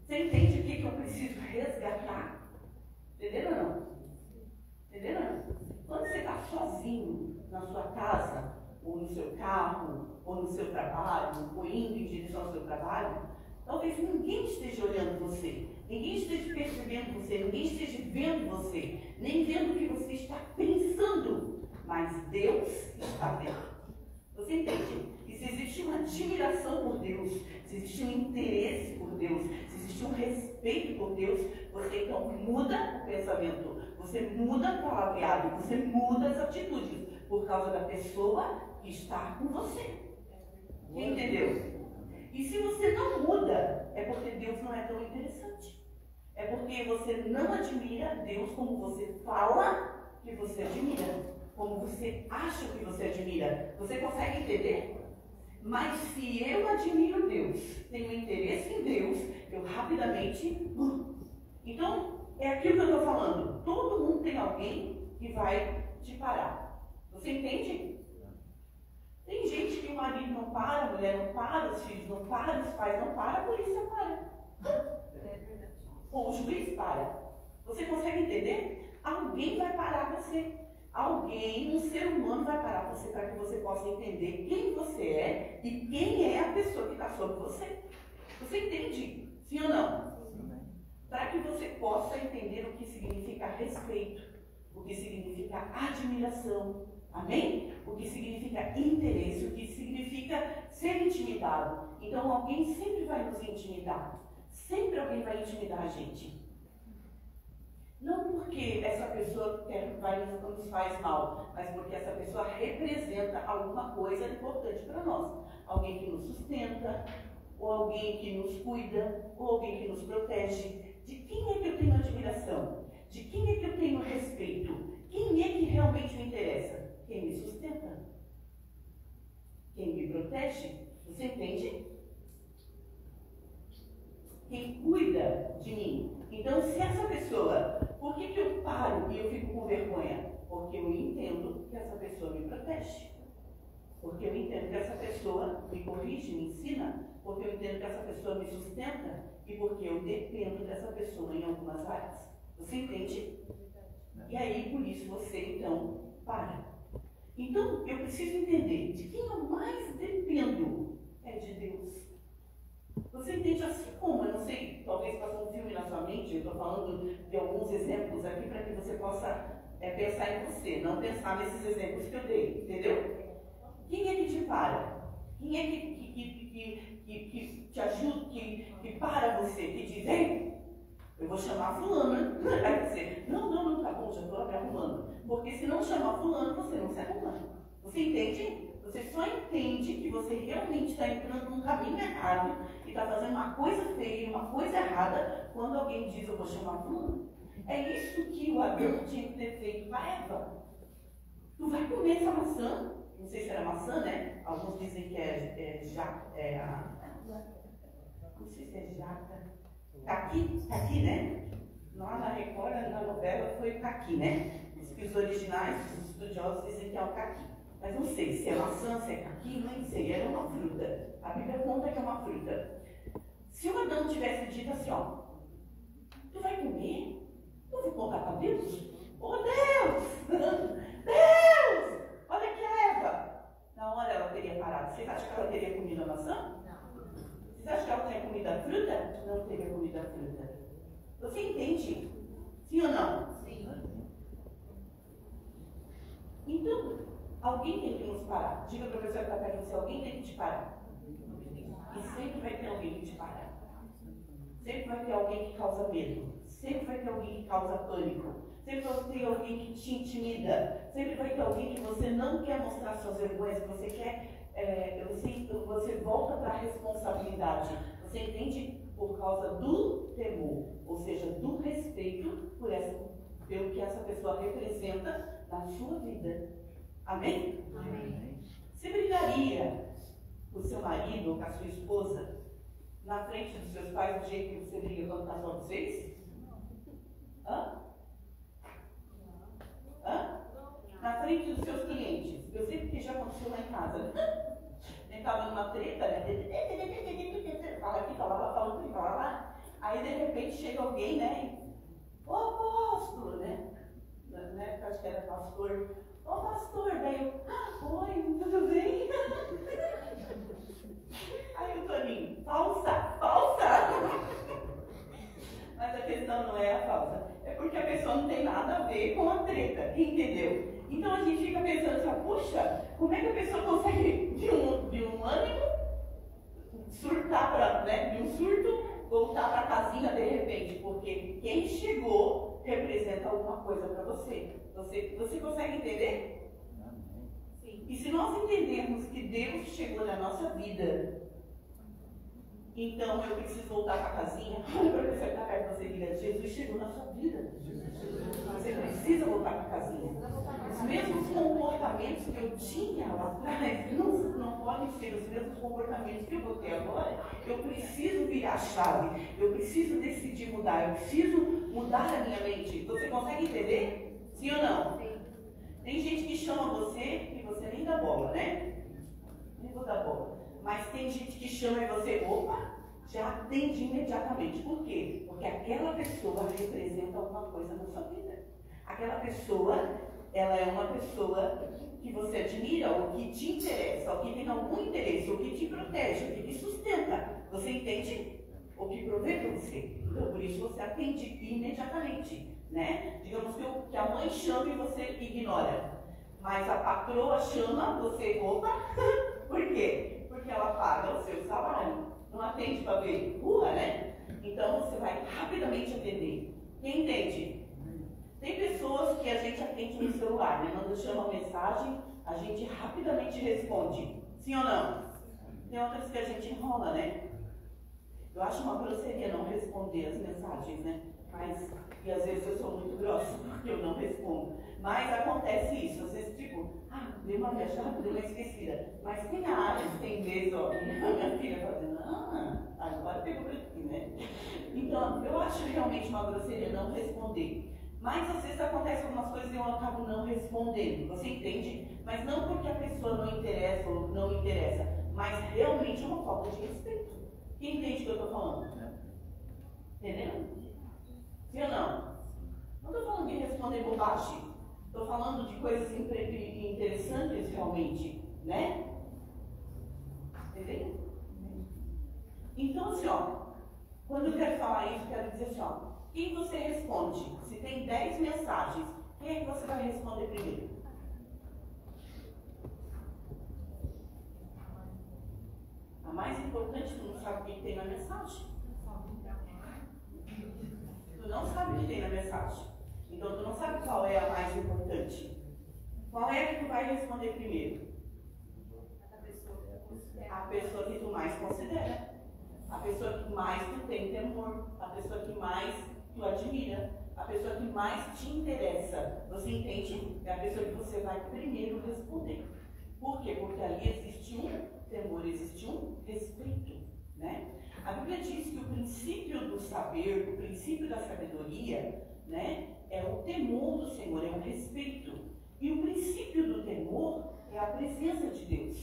Você entende o que eu preciso resgatar? Entenderam ou não? Entenderam ou não? Quando você está sozinho na sua casa, ou no seu carro, ou no seu trabalho, ou indo em direção ao seu trabalho, talvez ninguém esteja olhando você, ninguém esteja percebendo você, ninguém esteja vendo você, nem vendo o que você está pensando, mas Deus está vendo. Você entende? E se existe uma admiração por Deus, se existe um interesse por Deus, se existe um respeito por Deus, você então muda o pensamento, você muda o palavreado, você muda as atitudes, por causa da pessoa que está com você. Quem entendeu? E se você não muda, é porque Deus não é tão interessante. É porque você não admira Deus como você fala que você admira, como você acha que você admira. Você consegue entender? Mas se eu admiro Deus, tenho interesse em Deus, eu rapidamente... Então, é aquilo que eu estou falando. Todo mundo tem alguém que vai te parar. Você entende? Tem gente que o marido não para, a mulher não para, os filhos não param, os pais não param, a polícia para. Ou o juiz para. Você consegue entender? Alguém vai parar você. Alguém, um ser humano vai parar você para que você possa entender quem você é e quem é a pessoa que está sobre você. Você entende? Sim ou não? Para que você possa entender o que significa respeito, o que significa admiração, amém? O que significa interesse, o que significa ser intimidado. Então alguém sempre vai nos intimidar. Sempre alguém vai intimidar a gente. Não porque essa pessoa nos faz mal, mas porque essa pessoa representa alguma coisa importante para nós. Alguém que nos sustenta, ou alguém que nos cuida, ou alguém que nos protege. De quem é que eu tenho admiração? De quem é que eu tenho respeito? Quem é que realmente me interessa? Quem me sustenta? Quem me protege? Você entende? Quem cuida de mim. Então, se essa pessoa, por que eu paro e eu fico com vergonha? Porque eu entendo que essa pessoa me protege. Porque eu entendo que essa pessoa me corrige, me ensina. Porque eu entendo que essa pessoa me sustenta. E porque eu dependo dessa pessoa em algumas áreas. Você entende? E aí, por isso, você, então, para. Então, eu preciso entender de quem eu mais dependo é de Deus. Você entende assim como? Eu não sei, talvez passou um filme na sua mente, eu estou falando de alguns exemplos aqui para que você possa pensar em você, não pensar nesses exemplos que eu dei, entendeu? Quem é que te para? Quem é que te ajuda, que para você, que diz, ei, eu vou chamar fulano. Aí você, não, tá bom, já estou me arrumando. Porque se não chamar fulano, você não se arruma. Você entende? Você só entende que você realmente está entrando num caminho errado e está fazendo uma coisa feia, uma coisa errada, quando alguém diz, eu vou chamar fulano. É isso que o Adão tinha que ter feito para Eva. Tu vai comer essa maçã? Não sei se era maçã, né? Alguns dizem que não sei se é jaca. Caqui, né? Lá na Record, na novela, foi o caqui, né? Os originais, os estudiosos dizem que é o caqui. Mas não sei se é maçã, se é caqui, nem sei. Era uma fruta. A Bíblia conta que é uma fruta. Se o Adão tivesse dito assim, ó, tu vai comer? Eu vou contar para Deus? Oh, Deus! Deus! Olha aqui a Eva. Na hora ela teria parado. Vocês acham que ela teria comido a maçã? Vocês acham que ela tinha comido a fruta? Não teria comido a fruta. Você entende? Sim ou não? Sim. Então, alguém tem que nos parar. Diga para a pessoa que está perto de você, alguém tem que te parar. E sempre vai ter alguém que te parar. Sempre vai ter alguém que causa medo. Sempre vai ter alguém que causa pânico. Sempre vai ter alguém que te intimida. Sempre vai ter alguém que você não quer mostrar suas vergonhas, que você quer... você volta para a responsabilidade. Você entende? Por causa do temor. Ou seja, do respeito pelo que essa pessoa representa na sua vida. Amém? Amém. Você brigaria com o seu marido ou com a sua esposa na frente dos seus pais do jeito que você briga quando está só vocês? Hã? Na frente dos seus clientes. Eu sei porque já aconteceu lá em casa. Ele estava numa treta, né? Fala aqui, fala lá, fala aqui, fala lá. Aí de repente chega alguém, né? Ô apóstolo, né? Na época acho que era pastor. Ô ô pastor, daí eu, oi, tudo bem? Aí o Toninho, falsa. Mas a questão não é a falsa, é porque a pessoa não tem nada a ver com a treta, entendeu? Então a gente fica pensando assim, puxa, como é que a pessoa consegue de um ânimo surtar para, né, de um surto, voltar para a casinha de repente? Porque quem chegou representa alguma coisa para você. Você consegue entender? Sim. E se nós entendermos que Deus chegou na nossa vida, então eu preciso voltar para a casinha, olha para a pessoa que está perto de você e diga, Jesus chegou na sua vida. Você precisa voltar para a casinha. Os mesmos comportamentos que eu tinha lá atrás não podem ser os mesmos comportamentos que eu vou ter agora. Eu preciso virar a chave. Eu preciso decidir mudar. Eu preciso mudar a minha mente. Você consegue entender? Sim ou não? Sim. Tem gente que chama você e você nem dá bola, né? Nem vou dar bola. Mas tem gente que chama e você, opa, já atende imediatamente. Por quê? Porque aquela pessoa representa alguma coisa na sua vida. Aquela pessoa, ela é uma pessoa que você admira, ou que te interessa, ou que tem algum interesse, ou que te protege, ou que te sustenta. Você entende? Ou que provê para você. Então, por isso você atende imediatamente, né? Digamos que a mãe chama e você ignora. Mas a patroa chama, você, opa, por quê? Porque ela paga o seu salário. Não atende para ver rua, né? Então você vai rapidamente atender. Quem entende? Tem pessoas que a gente atende no celular, né? Quando chama uma mensagem, a gente rapidamente responde. Sim ou não? Tem outras que a gente enrola, né? Eu acho uma grosseria não responder as mensagens, né? E às vezes eu sou muito grossa porque eu não respondo. Mas acontece isso, às vezes tipo, dei uma viajada, dei uma esquecida. Mas tem áreas, tem vezes, ó, minha filha fazendo, agora pegou por aqui, né? Então, eu acho realmente uma grosseria não responder. Mas às vezes acontece algumas coisas e eu acabo não respondendo. Você entende? Mas não porque a pessoa não interessa ou não interessa, mas realmente é uma falta de respeito. Quem entende o que eu estou falando? Entendeu? Sim ou não? Não estou falando de responder bobagem. Estou falando de coisas interessantes realmente, né? Entendeu? Então, assim, ó, quando eu quero falar isso, eu quero dizer assim, ó, quem você responde? Se tem 10 mensagens, quem é que você vai responder primeiro? A mais importante, tu não sabe o que tem na mensagem. Tu não sabe o que tem na mensagem. Então tu não sabe qual é a mais importante. Qual é que tu vai responder primeiro? A pessoa que tu mais considera. A pessoa que mais tu tem temor. A pessoa que mais tu admira. A pessoa que mais te interessa. Você entende? É a pessoa que você vai primeiro responder. Por quê? Porque ali existe um temor, existe um respeito, né? A Bíblia diz que o princípio do saber, o princípio da sabedoria, né, é o temor do Senhor, é o respeito. E o princípio do temor é a presença de Deus,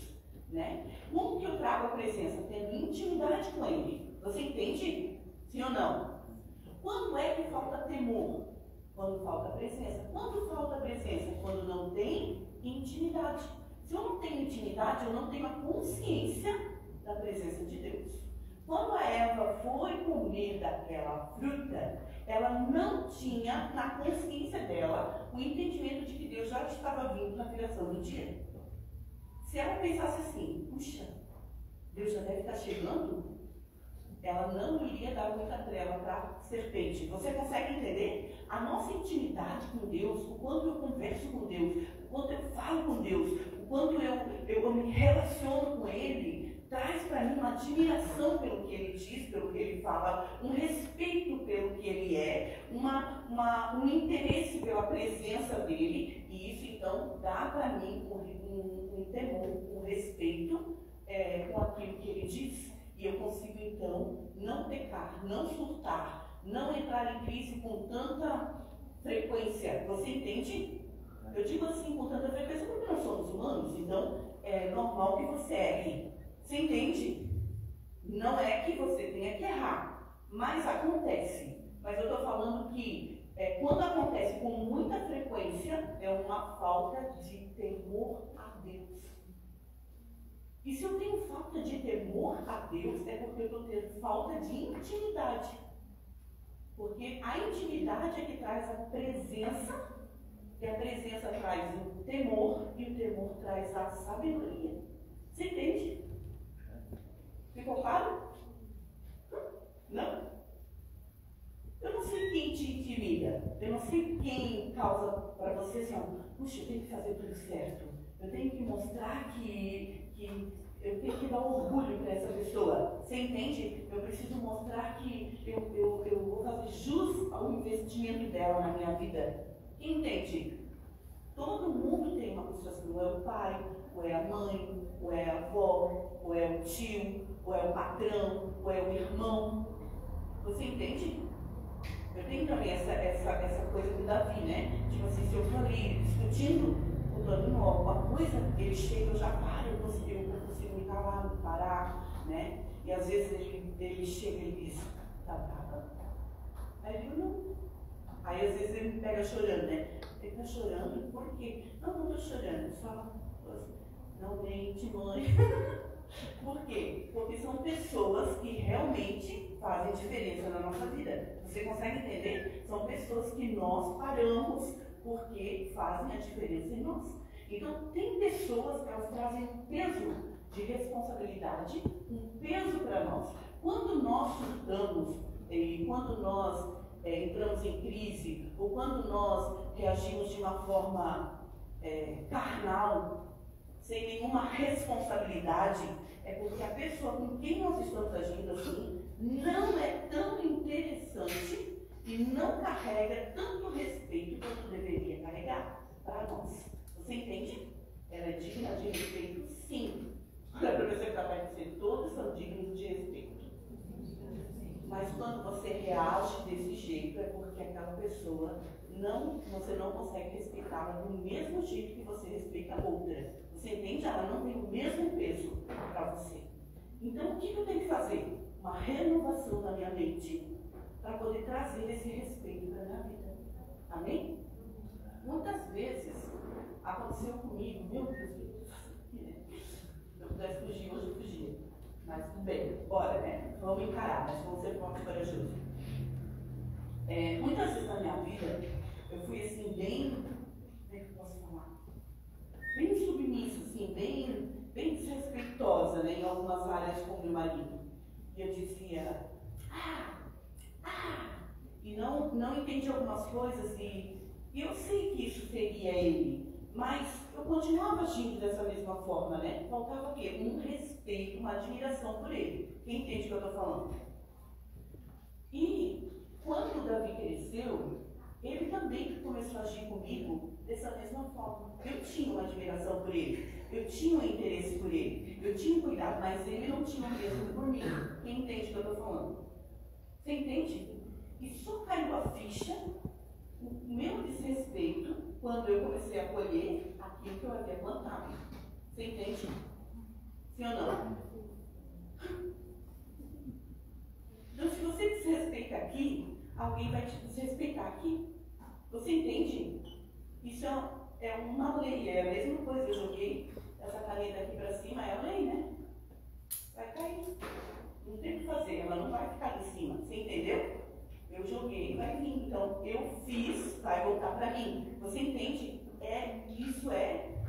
né? Como que eu trago a presença? Tendo intimidade com Ele. Você entende? Sim ou não? Quando é que falta temor? Quando falta presença. Quando falta presença? Quando não tem intimidade. Se eu não tenho intimidade, eu não tenho a consciência da presença de Deus. Quando a Eva foi comer daquela fruta, ela não tinha na consciência dela o entendimento de que Deus já estava vindo na criação do dia. Se ela pensasse assim, puxa, Deus já deve estar chegando, ela não iria dar muita trela para a serpente. Você consegue entender? A nossa intimidade com Deus, o quanto eu converso com Deus, o quanto eu falo com Deus, o quanto eu me relaciono com Ele, traz para mim uma admiração pelo que Ele diz, pelo que Ele fala, um respeito pelo que Ele é, um interesse pela presença dEle, e isso então dá para mim um temor, um respeito com aquilo que Ele diz. E eu consigo então não pecar, não surtar, não entrar em crise com tanta frequência. Você entende? Eu digo assim com tanta frequência porque nós somos humanos, então é normal que você erre. Você entende? Não é que você tenha que errar, mas acontece. Mas eu estou falando que quando acontece com muita frequência, é uma falta de temor a Deus. E se eu tenho falta de temor a Deus, é porque eu estou tendo falta de intimidade. Porque a intimidade é que traz a presença, e a presença traz o temor, e o temor traz a sabedoria. Você entende? Ficou claro? Não? Eu não sei quem te intimida. Eu não sei quem causa para você assim, puxa, eu tenho que fazer tudo certo. Eu tenho que mostrar que eu tenho que dar orgulho para essa pessoa. Você entende? Eu preciso mostrar que eu vou fazer jus ao investimento dela na minha vida. Quem entende? Todo mundo tem uma pessoa assim, ou é o pai, ou é a mãe, ou é a avó, ou é o tio, ou é o patrão, ou é o irmão. Você entende? Eu tenho também essa coisa do Davi, né? Tipo assim, se eu for ali discutindo, contando alguma coisa, ele chega, eu já paro, eu consigo me calar, me parar, né? E às vezes ele chega e diz, tá brava. Aí eu digo, não. Aí às vezes ele me pega chorando, né? Ele tá chorando, por quê? Não tô chorando, só não mente, mãe. Por quê? Porque são pessoas que realmente fazem diferença na nossa vida. Você consegue entender? São pessoas que nós paramos porque fazem a diferença em nós. Então, tem pessoas que elas trazem um peso de responsabilidade, um peso para nós. Quando nós surtamos, quando nós entramos em crise, ou quando nós reagimos de uma forma carnal, sem nenhuma responsabilidade, é porque a pessoa com quem nós estamos agindo assim não é tão interessante e não carrega tanto respeito quanto deveria carregar para nós. Você entende? Ela é digna de respeito, sim. Para você que está parecendo, todos são dignos de respeito. Mas quando você reage desse jeito, é porque aquela pessoa você não consegue respeitá-la do mesmo jeito que você respeita a outra. Você entende? Ela não tem o mesmo peso para você. Então, o que eu tenho que fazer? Uma renovação da minha mente para poder trazer esse respeito para a minha vida. Amém? Muitas vezes aconteceu comigo, meu Deus, se eu pudesse fugir, hoje eu fugia. Mas tudo bem, bora, né? Vamos encarar, mas vamos ser fortes e corajosos. Muitas vezes na minha vida, eu fui assim, bem, como é que eu posso falar? Bem submissa, assim, bem desrespeitosa, né, em algumas áreas com meu marido. E eu dizia, e não entendi algumas coisas, e eu sei que isso feria ele, mas eu continuava agindo dessa mesma forma, né? Faltava o quê? Um respeito, uma admiração por ele. Quem entende o que eu estou falando? E quando o Davi cresceu, ele também começou a agir comigo dessa mesma forma. Eu tinha uma admiração por ele, eu tinha um interesse por ele, eu tinha um cuidado, mas ele não tinha o mesmo por mim. Quem entende o que eu estou falando? Você entende? E só caiu a ficha, o meu desrespeito, quando eu comecei a colher aquilo que eu havia plantado. Você entende? Sim ou não? Então, se você desrespeita aqui, alguém vai te desrespeitar aqui. Você entende? Isso é uma lei, é a mesma coisa. Eu joguei essa caneta aqui para cima, é a lei, né? Vai cair. Não tem o que fazer, ela não vai ficar em cima. Você entendeu? Eu joguei, vai vir. Então, eu fiz, vai voltar para mim. Você entende? Isso é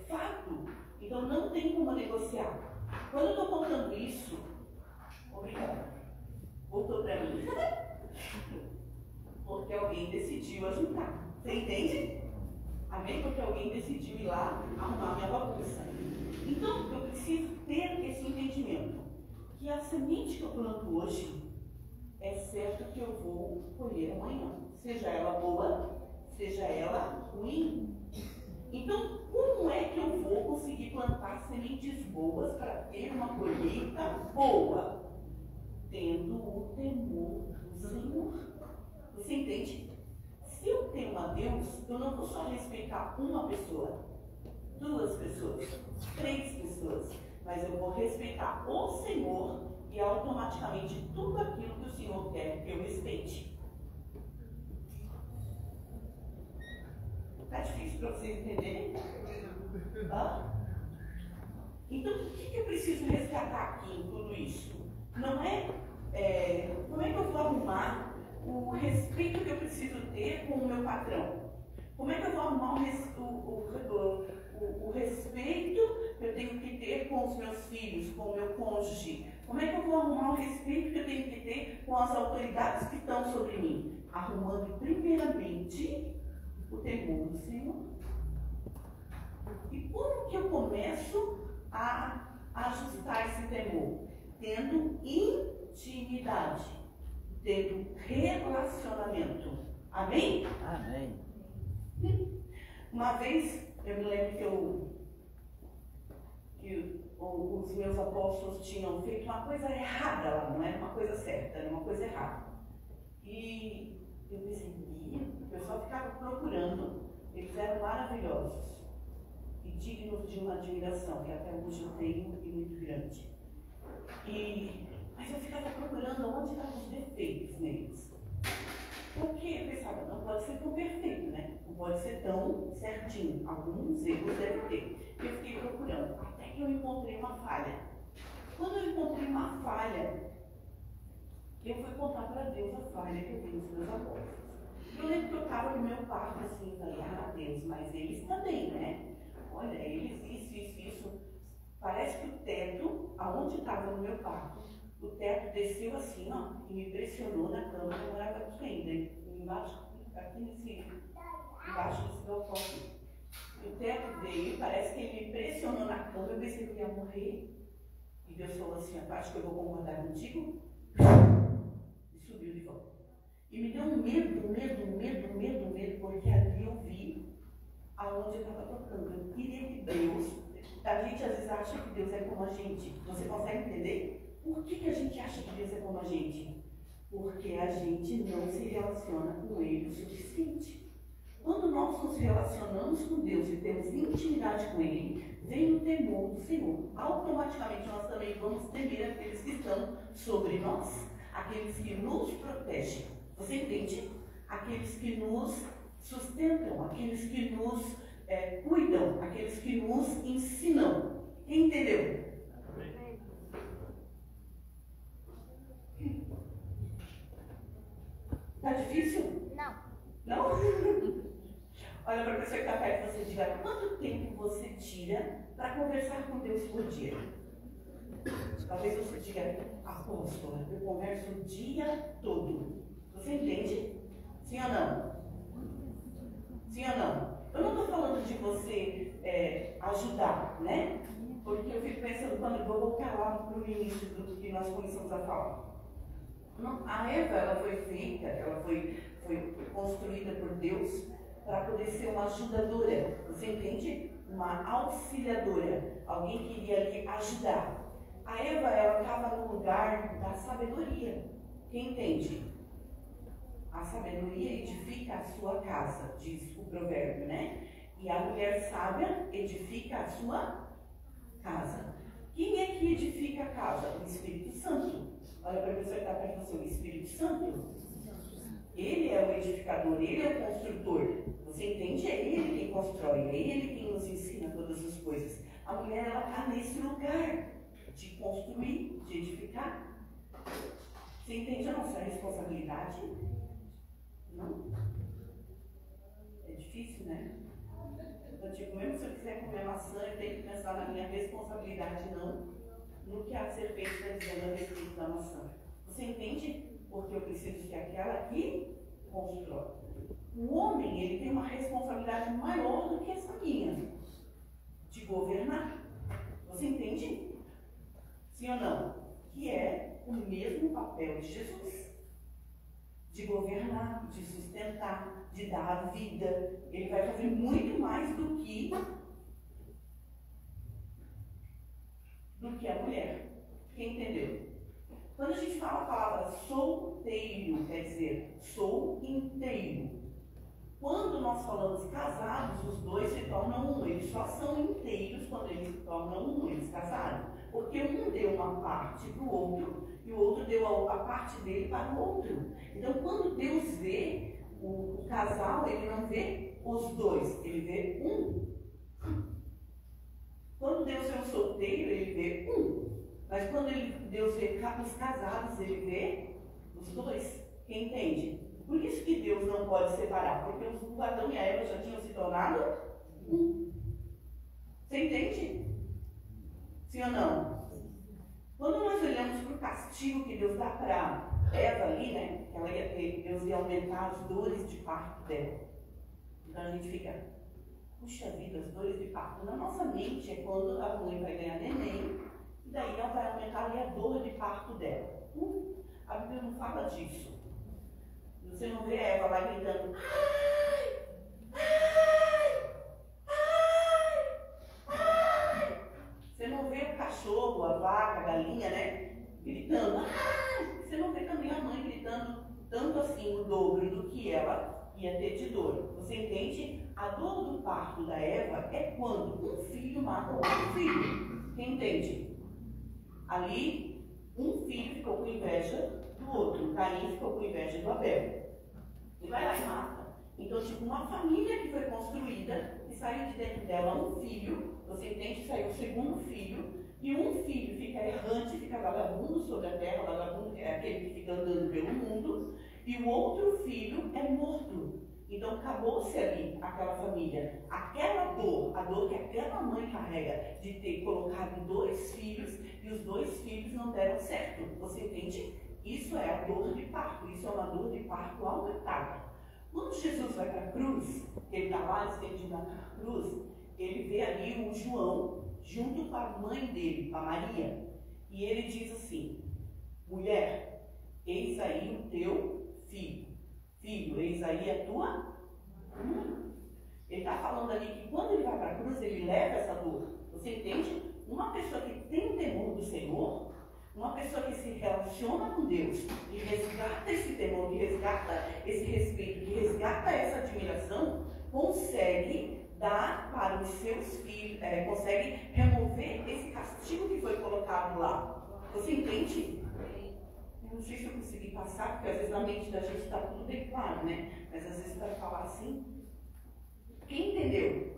fato. Então, não tem como negociar. Quando eu estou contando isso, obrigada. Voltou para mim. Porque alguém decidiu ajudar. Você entende? Amém? Porque alguém decidiu ir lá arrumar minha bagunça. Então, eu preciso ter esse entendimento. Que a semente que eu planto hoje, é certo que eu vou colher amanhã. Seja ela boa, seja ela ruim. Então, como é que eu vou conseguir plantar sementes boas para ter uma colheita boa? Tendo o temor do Senhor. Você entende? Se eu temo a Deus, eu não vou só respeitar uma pessoa, 2 pessoas, 3 pessoas, mas eu vou respeitar o Senhor e automaticamente tudo aquilo que o Senhor quer que eu respeite. Tá difícil para vocês entenderem? Então, o que eu preciso resgatar aqui em tudo isso? Não é como é que eu vou arrumar o respeito que eu preciso ter com o meu patrão? Como é que eu vou arrumar o respeito que eu tenho que ter com os meus filhos, com o meu cônjuge? Como é que eu vou arrumar o respeito que eu tenho que ter com as autoridades que estão sobre mim? Arrumando primeiramente o temor do Senhor. E como que eu começo a ajustar esse temor? Tendo intimidade, tendo relacionamento. Amém? Amém. Uma vez, eu me lembro que os meus apóstolos tinham feito uma coisa errada lá, não era uma coisa certa, era uma coisa errada. E eu pensei, o pessoal ficava procurando, eles eram maravilhosos e dignos de uma admiração, que até hoje eu tenho e muito grande. Mas eu ficava procurando onde estavam os defeitos neles. Porque eu pensava, não pode ser tão perfeito, né? Não pode ser tão certinho. Alguns erros deve ter. Eu fiquei procurando, até que eu encontrei uma falha. Quando eu encontrei uma falha, eu fui contar para Deus a falha que eu vi nos meus apóstolos. Eu lembro que eu estava no meu quarto assim, falei, Deus, mas eles também, né? Olha, eles isso. Parece que o teto, aonde estava no meu quarto, o teto desceu assim, ó, e me pressionou na cama que eu morava aqui ainda, embaixo desse balcão. O teto veio, parece que ele me pressionou na cama, eu pensei que eu ia morrer. E Deus falou assim, acho que eu vou concordar contigo. E subiu de volta. E me deu um medo, porque ali eu vi aonde eu estava tocando. Eu queria que Deus, a gente às vezes acha que Deus é como a gente. Você consegue entender? Por que a gente acha que Deus é como a gente? Porque a gente não se relaciona com Ele o suficiente. Quando nós nos relacionamos com Deus e temos intimidade com Ele, vem o temor do Senhor. Automaticamente nós também vamos temer aqueles que estão sobre nós, aqueles que nos protegem. Você entende? Aqueles que nos sustentam, aqueles que nos cuidam, aqueles que nos ensinam. Quem entendeu? Tá difícil? Não. Não? Olha para a pessoa que está perto de você e diga, quanto tempo você tira para conversar com Deus por dia? Talvez você diga, apóstola, eu converso o dia todo. Você entende? Sim ou não? Sim ou não? Eu não estou falando de você ajudar, né? Porque eu fico pensando, quando eu vou voltar lá para o início do que nós começamos a falar. A Eva, ela foi feita, ela foi construída por Deus para poder ser uma ajudadora. Você entende? Uma auxiliadora. Alguém que iria lhe ajudar. A Eva, ela estava no lugar da sabedoria. Quem entende? A sabedoria edifica a sua casa, diz o provérbio, né? E a mulher sábia edifica a sua casa. Quem é que edifica a casa? O Espírito Santo. Olha para a pessoa que está perto de você, o Espírito Santo. Ele é o edificador, ele é o construtor. Você entende? É ele quem constrói, é ele quem nos ensina todas as coisas. A mulher, ela está nesse lugar de construir, de edificar. Você entende a nossa responsabilidade? Não? É difícil, né? Eu digo, mesmo se eu quiser comer maçã, eu tenho que pensar na minha responsabilidade, não no que há de ser feito, está dizendo a respeito da maçã. Você entende? Porque eu preciso que aquela que constrói. O homem, ele tem uma responsabilidade maior do que essa minha, de governar. Você entende? Sim ou não? Que é o mesmo papel de Jesus. De governar, de sustentar, de dar a vida. Ele vai fazer muito mais do que a mulher. Quem entendeu? Quando a gente fala a palavra solteiro, quer dizer, sou inteiro. Quando nós falamos casados, os dois se tornam um. Eles só são inteiros quando eles se tornam um, eles casaram. Porque um deu uma parte para o outro e o outro deu a parte dele para o outro. Então, quando Deus vê O casal, ele não vê os dois, ele vê um. Quando Deus vê o solteiro, ele vê um. Mas quando Deus vê os casados, ele vê os dois. Quem entende? Por isso que Deus não pode separar, porque o Adão e a Eva já tinham se tornado um. Você entende? Sim ou não? Quando nós olhamos para o castigo que Deus dá para Eva ali, né? Que ela ia ter, Deus ia aumentar as dores de parto dela. Então a gente fica, puxa vida, as dores de parto. Na nossa mente é quando a mãe vai ganhar neném, e daí ela vai aumentar ali a dor de parto dela. A Bíblia não fala disso. Você não vê a Eva lá gritando, ai, ai, ai, ai. Você não vê o cachorro, a vaca, a galinha, né? Gritando, ai. Você não vê também a mãe gritando tanto assim o dobro do que ela ia ter de dor. Você entende? A dor do parto da Eva é quando um filho mata o outro filho. Quem entende? Ali, um filho ficou com inveja do outro. Caim ficou com inveja do Abel. E vai lá e mata. Então, tipo, uma família que foi construída e saiu de dentro dela um filho. Você entende? Saiu o segundo filho. E um filho fica errante, fica vagabundo sobre a terra. Vagabundo é aquele que fica andando pelo mundo. E o outro filho é morto. Então, acabou-se ali aquela família. Aquela dor, a dor que aquela mãe carrega de ter colocado 2 filhos e os 2 filhos não deram certo. Você entende? Isso é a dor de parto. Isso é uma dor de parto aumentada. Quando Jesus vai para a cruz, ele está lá estendido na cruz, ele vê ali o João junto com a mãe dele, com a Maria. E ele diz assim, mulher, eis aí o teu filho. Filho, eis aí a tua mãe. Ele está falando ali que quando ele vai para a cruz, ele leva essa dor. Você entende? Uma pessoa que tem o temor do Senhor, uma pessoa que se relaciona com Deus e resgata esse temor, que resgata esse respeito, que resgata essa admiração, consegue dar para os seus filhos, consegue remover esse castigo que foi colocado lá. Você entende? Eu não sei se eu consegui passar, porque às vezes na mente da gente está tudo bem claro, né? Mas às vezes para falar assim. Quem entendeu?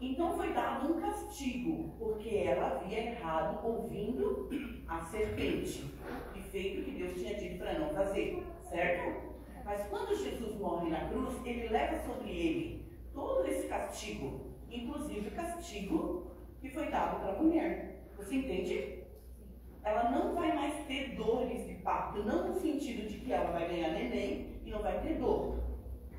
Então foi dado um castigo, porque ela havia errado ouvindo a serpente e feito o que Deus tinha dito para não fazer, certo? Mas quando Jesus morre na cruz, ele leva sobre ele todo esse castigo, inclusive o castigo que foi dado para a mulher. Você entende? Ela não vai mais ter dores de parto, não no sentido de que ela vai ganhar neném e não vai ter dor.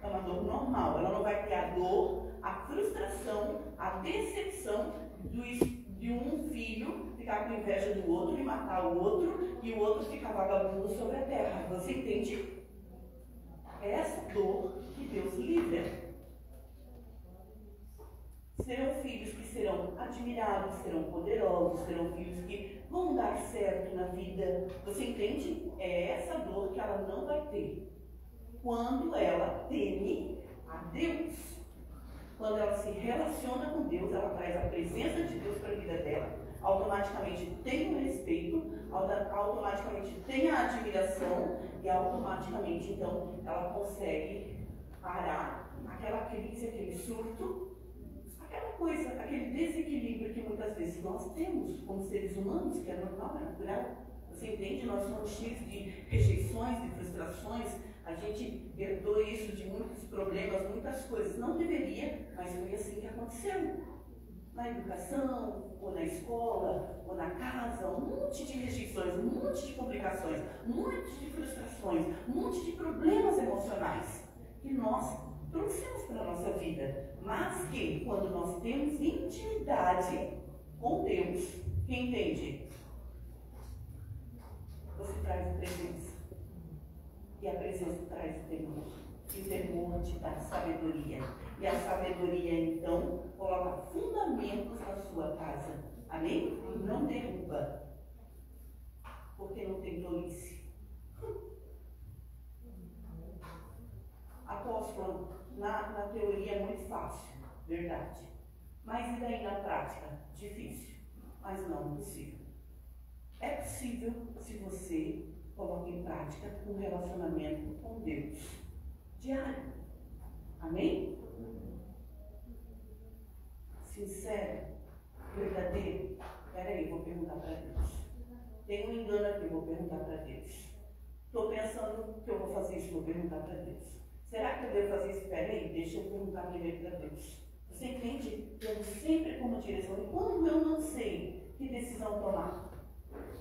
É uma dor normal, ela não vai ter a dor, a frustração, a decepção de um filho ficar com inveja do outro e matar o outro e o outro ficar vagabundo sobre a terra. Você entende? É essa dor que Deus livra. Serão filhos que serão admirados, serão poderosos, serão filhos que vão dar certo na vida. Você entende? É essa dor que ela não vai ter quando ela teme a Deus. Quando ela se relaciona com Deus, ela traz a presença de Deus para a vida dela, automaticamente tem o respeito, automaticamente tem a admiração e automaticamente, então, ela consegue parar aquela crise, aquele surto, aquela coisa, aquele desequilíbrio que muitas vezes nós temos como seres humanos, que é normal, é natural. Você entende? Nós somos cheios de rejeições, de frustrações. A gente herdou isso de muitos problemas, muitas coisas. Não deveria, mas foi assim que aconteceu. Na educação, ou na escola, ou na casa, um monte de rejeições, um monte de complicações, um monte de frustrações, um monte de problemas emocionais que nós trouxemos para a nossa vida. Mas que, quando nós temos intimidade com Deus, quem entende? Você traz a presença. E a presença traz o temor. E o temor te dá sabedoria. E a sabedoria, então, coloca fundamentos na sua casa. Amém? Não derruba. Porque não tem tolice. Apóstolo, na teoria é muito fácil, verdade. Mas e daí na prática? Difícil, mas não impossível. É possível se você coloca em prática um relacionamento com Deus. diário. Amém? Sincero, verdadeiro. Peraí, vou perguntar para Deus. Tem um engano aqui, vou perguntar para Deus. Estou pensando que eu vou fazer isso, vou perguntar para Deus. Será que eu devo fazer isso? Peraí, deixa eu perguntar primeiro para Deus. Você entende? Eu sempre como direção. E quando eu não sei que decisão tomar,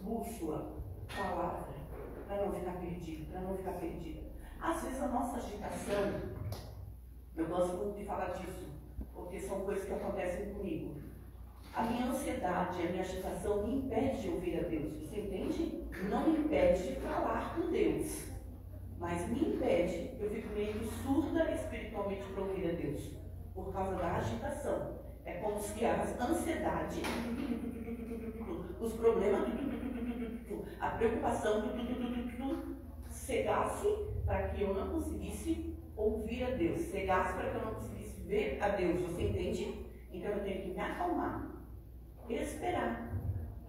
bússola, palavra, para não ficar perdido, para não ficar perdida. Às vezes a nossa agitação, eu gosto muito de falar disso, porque são coisas que acontecem comigo. A minha ansiedade, a minha agitação me impede de ouvir a Deus. Você entende? Não me impede de falar com Deus, mas me impede, eu fico meio que surda espiritualmente para ouvir a Deus, por causa da agitação. É como se a ansiedade, os problemas, a preocupação cegasse para que eu não conseguisse ouvir a Deus, cegasse para que eu não conseguisse ver a Deus. Você entende? Então eu tenho que me acalmar, esperar,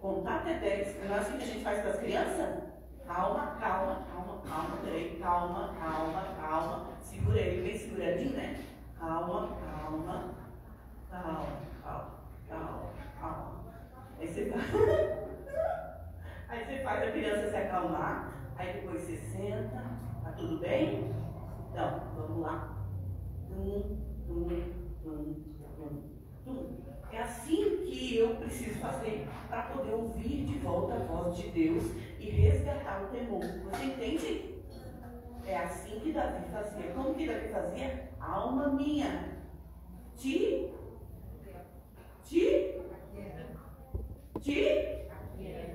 contar até 10. Não é assim que a gente faz com as crianças? Calma, calma, calma, calma, peraí, calma, calma, calma. Segura ele bem seguradinho, né? Calma, calma, calma, calma, calma, calma. Aí você faz a criança se acalmar, aí depois você senta, tá tudo bem? Então, vamos lá. É assim que eu preciso fazer para poder ouvir de volta a voz de Deus e resgatar o temor. Você entende? É assim que Davi fazia. Como que Davi fazia? Alma minha, te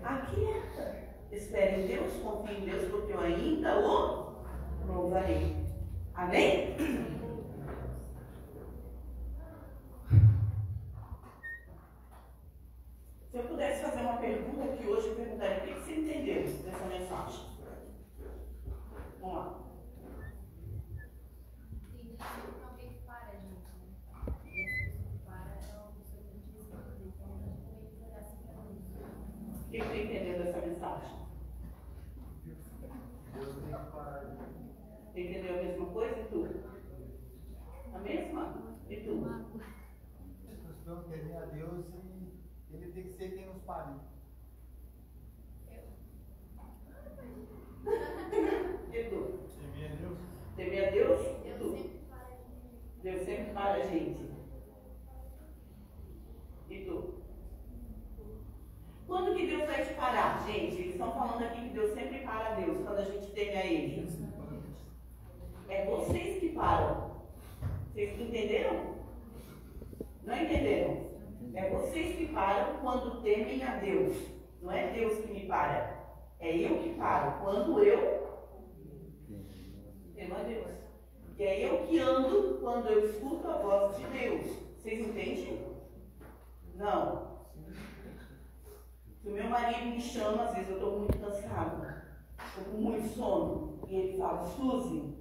aquieta. Espere em Deus, confie em Deus, porque eu ainda o louvarei. Amém? Se eu pudesse fazer uma pergunta aqui hoje, eu perguntaria: o que você entendeu dessa mensagem? Vamos lá. Alguém que para, gente. E essa pessoa que para é uma pessoa que diz então a gente tem que olhar assim para Deus. O que você entendeu dessa mensagem? Você entendeu a mesma coisa? E tu? A mesma? E tu? Nós precisamos temer a Deus e Ele tem que ser quem nos pare. E tu? Temer a Deus? Temer a Deus? E Deus tu? sempre para a gente. Deus sempre para a gente. E tu? Quando que Deus vai te parar, gente? Eles estão falando aqui que Deus sempre para a Deus quando a gente teme a Ele. É vocês que param. Vocês entenderam? Não entenderam? É vocês que param quando temem a Deus. Não é Deus que me para. É eu que paro. Quando eu temo a Deus. E é eu que ando quando eu escuto a voz de Deus. Vocês entendem? Não. Se o meu marido me chama, às vezes eu estou muito cansada, estou com muito sono, e ele fala: Suzy,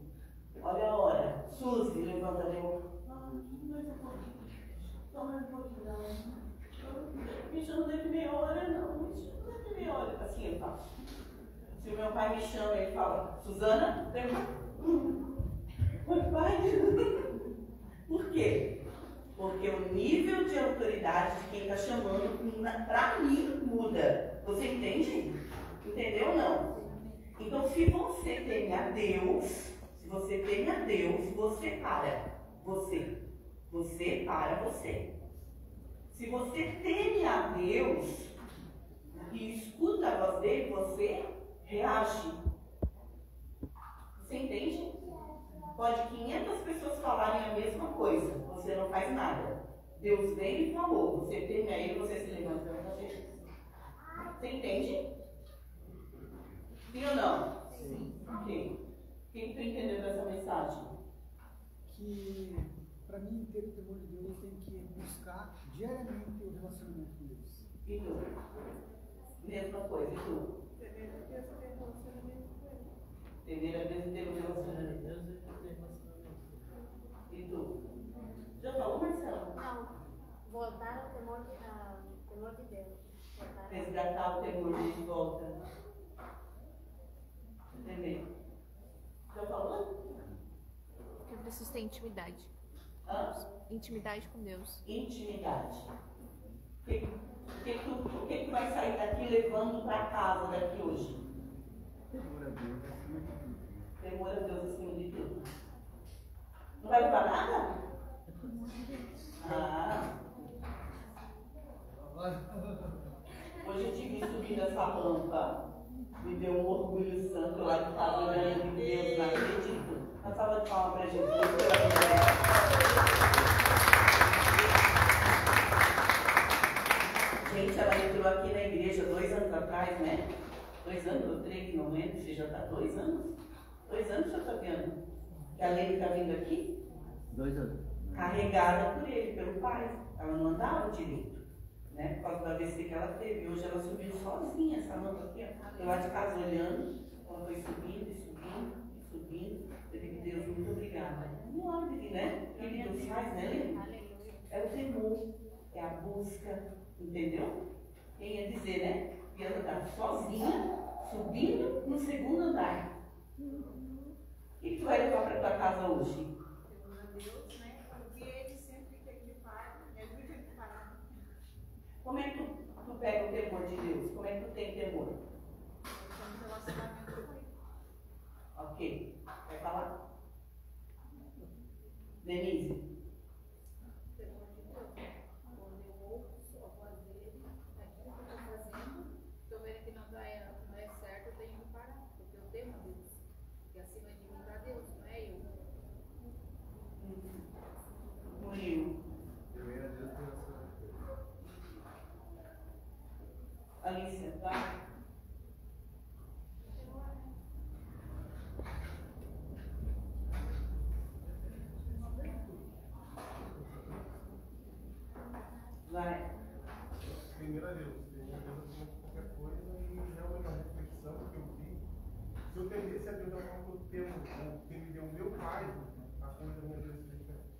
olha a hora. Suzy, levanta a boca. Mais um pouquinho. Mais um pouquinho, não. Me chama daqui meia hora, não. Me chama daqui meia hora. Assim eu faço. Se o meu pai me chama, ele fala: Suzana, oi, pai. Por quê? Porque o nível de autoridade de quem está chamando, para mim, muda. Você entende? Entendeu ou não? Então, se você teme a Deus, você para. Você para você. Se você teme a Deus e escuta a voz dele, você reage. Você entende? Pode 500 pessoas falarem a mesma coisa, você não faz nada. Deus vem e falou, você teme a Ele, você se levanta e vai fazer. Você entende? Sim ou não? Sim. Ok. Quem está entendendo dessa mensagem? Que, para mim, ter o temor de Deus, tem que buscar diariamente o relacionamento com Deus. E tu? Mesma coisa, e tu? Temer a Deus e ter um relacionamento. E tu? Já falou, Marcelo? Não. Voltar ao temor de Deus. Resgatar o temor de volta. Entendeu? Já falou? intimidade. Intimidade com Deus. Intimidade. O que vai sair daqui levando para casa daqui hoje? Temor a Deus acima de tudo. Temor a Deus acima de tudo. Não vai levar nada? Ah. Hoje eu tive subindo essa rampa. Me deu um orgulho santo lá de estar olhando de Deus, não acredito. Uma salva de palmas para Jesus pela vitória. Gente, ela entrou aqui na igreja 2 anos atrás, né? 2 anos ou 3, não lembro. Você já está 2 anos? 2 anos, senhor Fabiano? Que a Lene está vindo aqui? 2 anos. Carregada por ele, pelo pai. Ela não andava direito, né? Por causa do AVC que ela teve. Hoje ela subiu sozinha, essa rampa aqui, ó. Eu lá de casa olhando, ela foi subindo e subindo e subindo. Eu digo, Deus, muito obrigada. Milagre, né? O que Deus faz, né, Lene? É o temor, é a busca, entendeu? Quem ia dizer, né? E ela está sozinha, subindo no 2º andar. O que tu vai levar para tua casa hoje? Deus, né? Porque ele sempre que ele para, é muito ele parar. Como é que tu pega o temor de Deus? Como é que tu tem temor? Então, relacionamento com ele. Ok. Vai falar? Denise? Temor de Deus. Quando eu ouço a voz dele, aquilo que eu estou fazendo, estou vendo que não é certo, eu tenho que parar. Porque eu temo a Deus. E acima de mim está Deus, não é eu. Murilo. Primeiro a Deus pela sua vida. Alicia, tá? Vai. Primeiro a Deus. Primeiro a Deus acima de qualquer coisa e realmente a reflexão que eu vi. Se eu temesse a Deus da forma que eu temo, que me deu o meu pai, a coisa da minha vida seria diferente.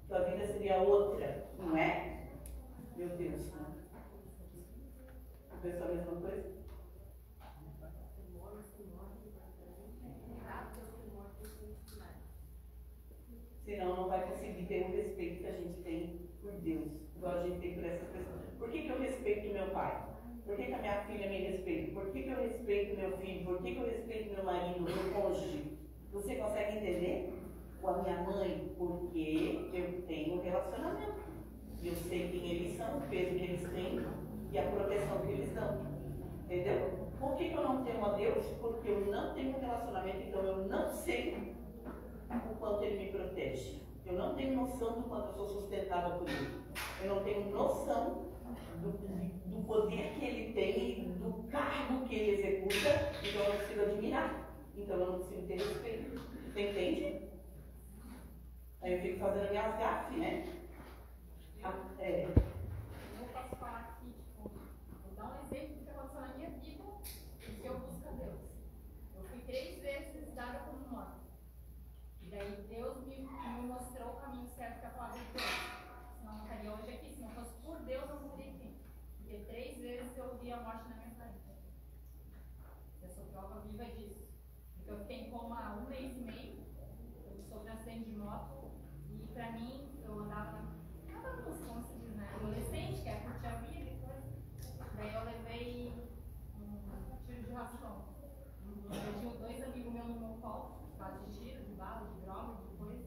Tua vida seria outra, não é? Meu Deus, né? Tu pensa a mesma coisa? Senão não vai conseguir ter o respeito que a gente tem por Deus, igual a gente tem por essa pessoa. Por que eu respeito meu pai? Por que a minha filha me respeita? Por que eu respeito meu filho? Por que eu respeito meu marido, meu cônjuge? Você consegue entender? Com a minha mãe, porque eu tenho um relacionamento. E eu sei quem eles são, o peso que eles têm e a proteção que eles dão. Entendeu? Por que eu não temo a Deus? Porque eu não tenho um relacionamento, então eu não sei o quanto Ele me protege. Eu não tenho noção do quanto eu sou sustentada por Ele. Eu não tenho noção do poder que Ele tem e do cargo que Ele executa, então eu não consigo admirar. Então eu não consigo ter respeito. Você entende? Aí eu fico fazendo minhas gafes, né? Eu posso falar aqui, tipo, vou dar um exemplo que aconteceu na minha vida e que eu busco a Deus. Eu fui 3 vezes dada como morta. E daí Deus me mostrou o caminho certo que é a palavra de Deus. Senão eu não estaria hoje aqui. Se não fosse por Deus, eu não estaria aqui. Porque 3 vezes eu vi a morte na minha frente. Eu sou prova viva disso. Porque eu fiquei em coma há 1 mês e meio. Eu sofri um acidente de moto. E pra mim, eu andava como se diz, né? Adolescente, quer curtir a vida e coisa. Daí eu levei um tiro de ração. Eu tinha 2 amigos meus no meu colo, de tiro, de bala, de droga, de coisa.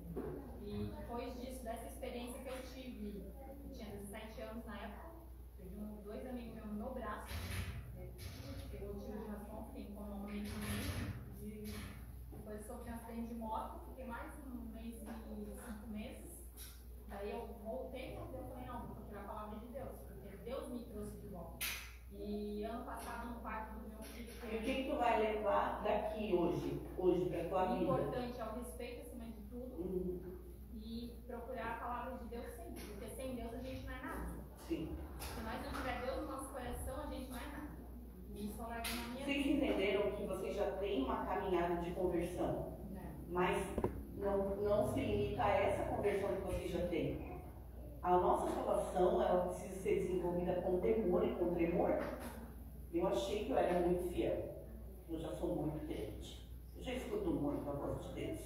E depois disso, dessa experiência que eu tive, eu tinha 17 anos na época, tive 2 amigos meus no meu braço. Pegou o tiro de ração, fiquei com um mês e meio. Depois sofri um acidente de moto, fiquei mais 1 mês e 5 meses. Daí eu voltei para Deus e falei, não, vou procurar a palavra de Deus, porque Deus me trouxe de volta. E ano passado, no quarto do meu filho... E o que tu vai levar daqui hoje para a tua vida? O importante é o respeito acima de tudo e procurar a palavra de Deus sempre, porque sem Deus a gente não é nada. Sim. Se nós não tiver Deus no nosso coração, a gente não é nada. E isso eu levo na minha Vocês vida. entenderam que vocês já têm uma caminhada de conversão, mas não se limita a essa conversão que vocês já têm. A nossa salvação, ela precisa ser desenvolvida com temor e com tremor. Eu achei que eu era muito fiel. Eu já sou muito crente. Eu já escuto muito a voz de Deus.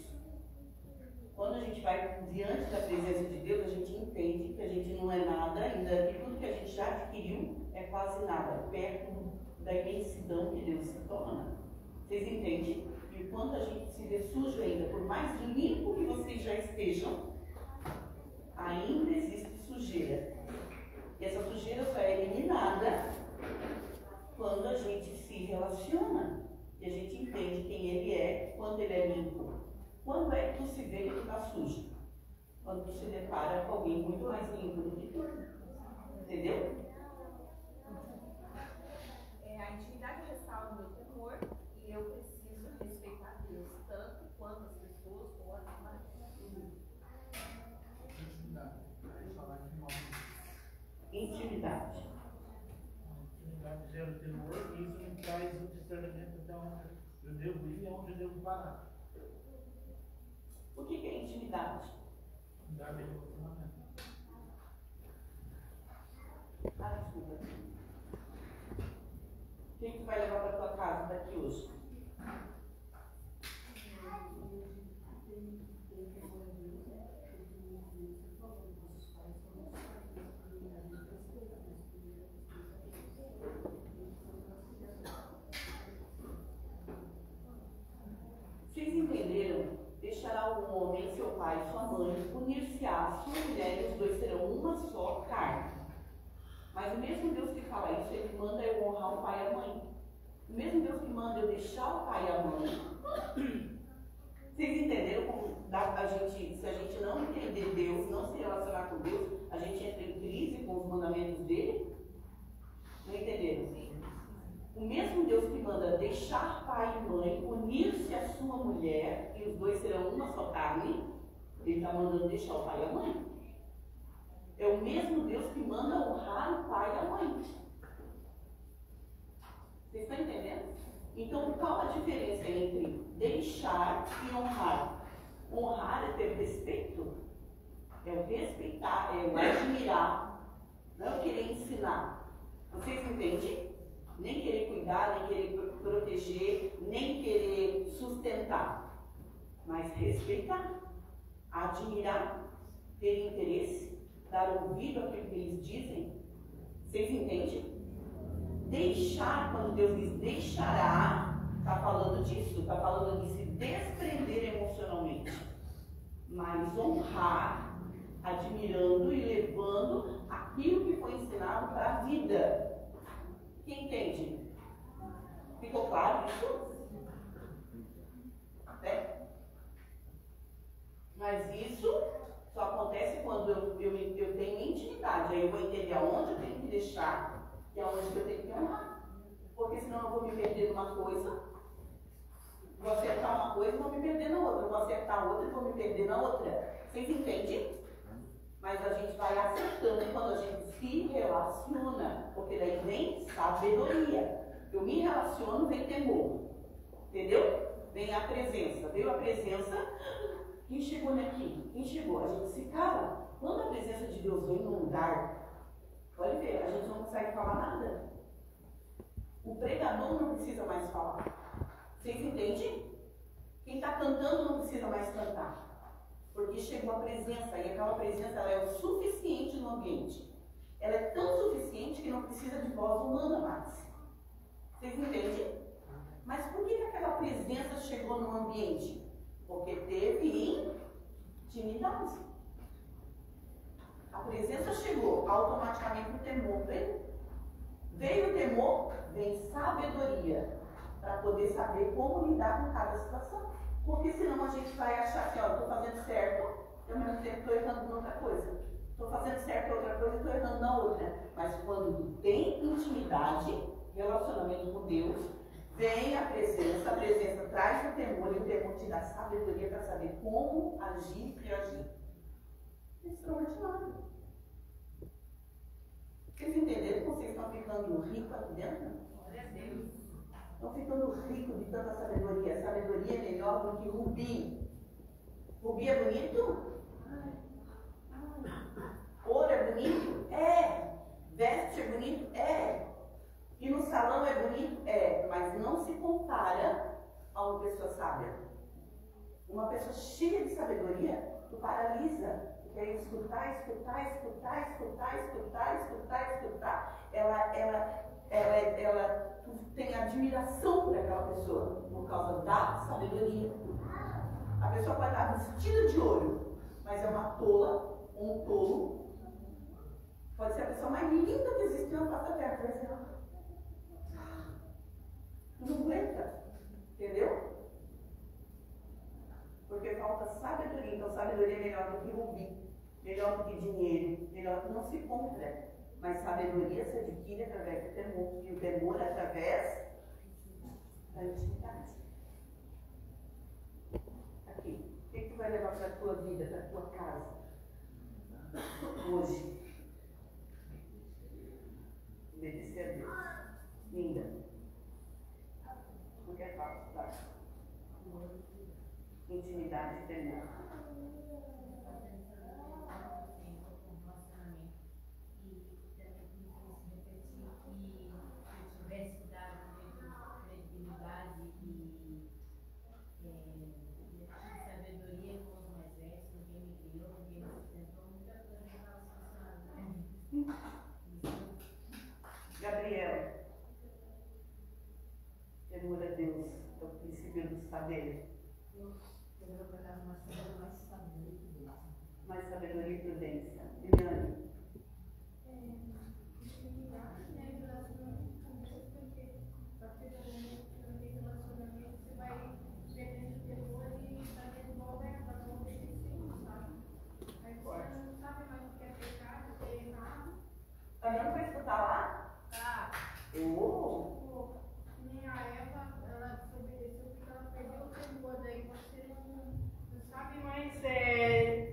Quando a gente vai diante da presença de Deus, a gente entende que a gente não é nada ainda, que tudo que a gente já adquiriu é quase nada, perto da imensidão que Deus se torna. Vocês entendem? E quando a gente se vê sujo ainda, por mais limpo que vocês já estejam, ainda existe sujeira. E essa sujeira só é eliminada quando a gente se relaciona. E a gente entende quem ele é, quando ele é limpo. Quando é que tu se vê que tu está sujo? Quando tu se depara com alguém muito mais limpo do que tu. Entendeu? A intimidade restaura o meu temor e eu preciso respeitar Deus, tanto quanto as pessoas ou as imagens. Intimidade. Intimidade gera temor e isso me traz o discernimento de onde eu devo ir e onde eu devo parar. O que é intimidade? Intimidade é relacionamento. Desculpa. Quem que vai levar para tua casa daqui hoje? Vocês entenderam? Deixará o homem, seu pai e sua mãe, unir-se-á a sua mulher e os dois serão uma só carne. Mas o mesmo Deus que fala isso, ele manda eu honrar o pai e a mãe. O mesmo Deus que manda eu deixar o pai e a mãe. Vocês entenderam como se a gente não entender Deus, não se relacionar com Deus, a gente entra em crise com os mandamentos dele? Não entenderam? O mesmo Deus que manda deixar pai e mãe, unir-se à sua mulher, e os dois serão uma só carne, ele está mandando deixar o pai e a mãe. É o mesmo Deus que manda honrar o pai e a mãe. Vocês estão entendendo? Então, qual a diferença entre deixar e honrar? Honrar é ter respeito. É o respeitar, é o admirar, não é o querer ensinar. Vocês entendem? Nem querer cuidar, nem querer proteger, nem querer sustentar. Mas respeitar, admirar, ter interesse, dar ouvido àquilo que eles dizem. Vocês entendem? Deixar, quando Deus diz deixará, está falando disso, está falando de se desprender emocionalmente. Mas honrar, admirando e levando aquilo que foi ensinado para a vida. Quem entende? Ficou claro isso? É? Mas isso só acontece quando eu tenho intimidade. Aí eu vou entender aonde eu tenho que deixar e aonde eu tenho que honrar. Porque senão eu vou me perder numa coisa, vou acertar uma coisa e vou me perder na outra. Vou acertar outra e vou me perder na outra. Vocês entendem? Mas a gente vai acertando quando a gente se relaciona. Porque daí vem sabedoria. Eu me relaciono, vem temor. Entendeu? Vem a presença. Veio a presença. Quem chegou aqui? Quem chegou? A gente se cala. Quando a presença de Deus vem num lugar, pode ver, a gente não consegue falar nada. O pregador não precisa mais falar. Vocês entendem? Quem está cantando não precisa mais cantar. Porque chegou a presença, e aquela presença ela é o suficiente no ambiente. Ela é tão suficiente que não precisa de voz humana mais. Vocês entendem? Mas por que aquela presença chegou no ambiente? Porque teve intimidade. A presença chegou, automaticamente o temor veio. Veio o temor, vem sabedoria, para poder saber como lidar com cada situação. Porque senão a gente vai achar assim, ó, estou fazendo certo, e ao mesmo tempo estou errando em outra coisa. Estou fazendo certo em outra coisa e estou errando na outra. Mas quando tem intimidade, relacionamento com Deus, vem a presença traz o temor, e o temor te dá sabedoria para saber como agir e reagir. É extraordinário. Vocês entenderam que vocês estão ficando ricos aqui dentro? Glória a Deus. Estão ficando ricos de tanta sabedoria. Sabedoria é melhor do que rubi. Rubi é bonito? Ouro é bonito? É. Veste é bonito? É. E no salão é bonito? É. Mas não se compara a uma pessoa sábia. Uma pessoa cheia de sabedoria, tu paralisa. Tu quer escutar. Tu tem admiração por aquela pessoa por causa da sabedoria. A pessoa pode estar vestida de ouro, mas é uma tola, um tolo. Pode ser a pessoa mais linda que existe na face da terra. Vai ser não aguenta, entendeu? Porque falta sabedoria. Então, sabedoria é melhor do que rubi, melhor do que dinheiro, melhor que não se compra. Mas sabedoria se adquire através do temor, e o temor através da intimidade. Aqui, o que tu vai levar para a tua vida, para a tua casa? Hoje. Obedecer a Deus. Linda. Não quer falar, tá? Intimidade e temor. Gabriel, temor a Deus é o princípio do saber. Mais sabedoria e prudência. Liliane. Tá dando para escutar lá? Tá. Minha Eva, ela desobedeceu porque ela perdeu o temor, daí você não sabe mais,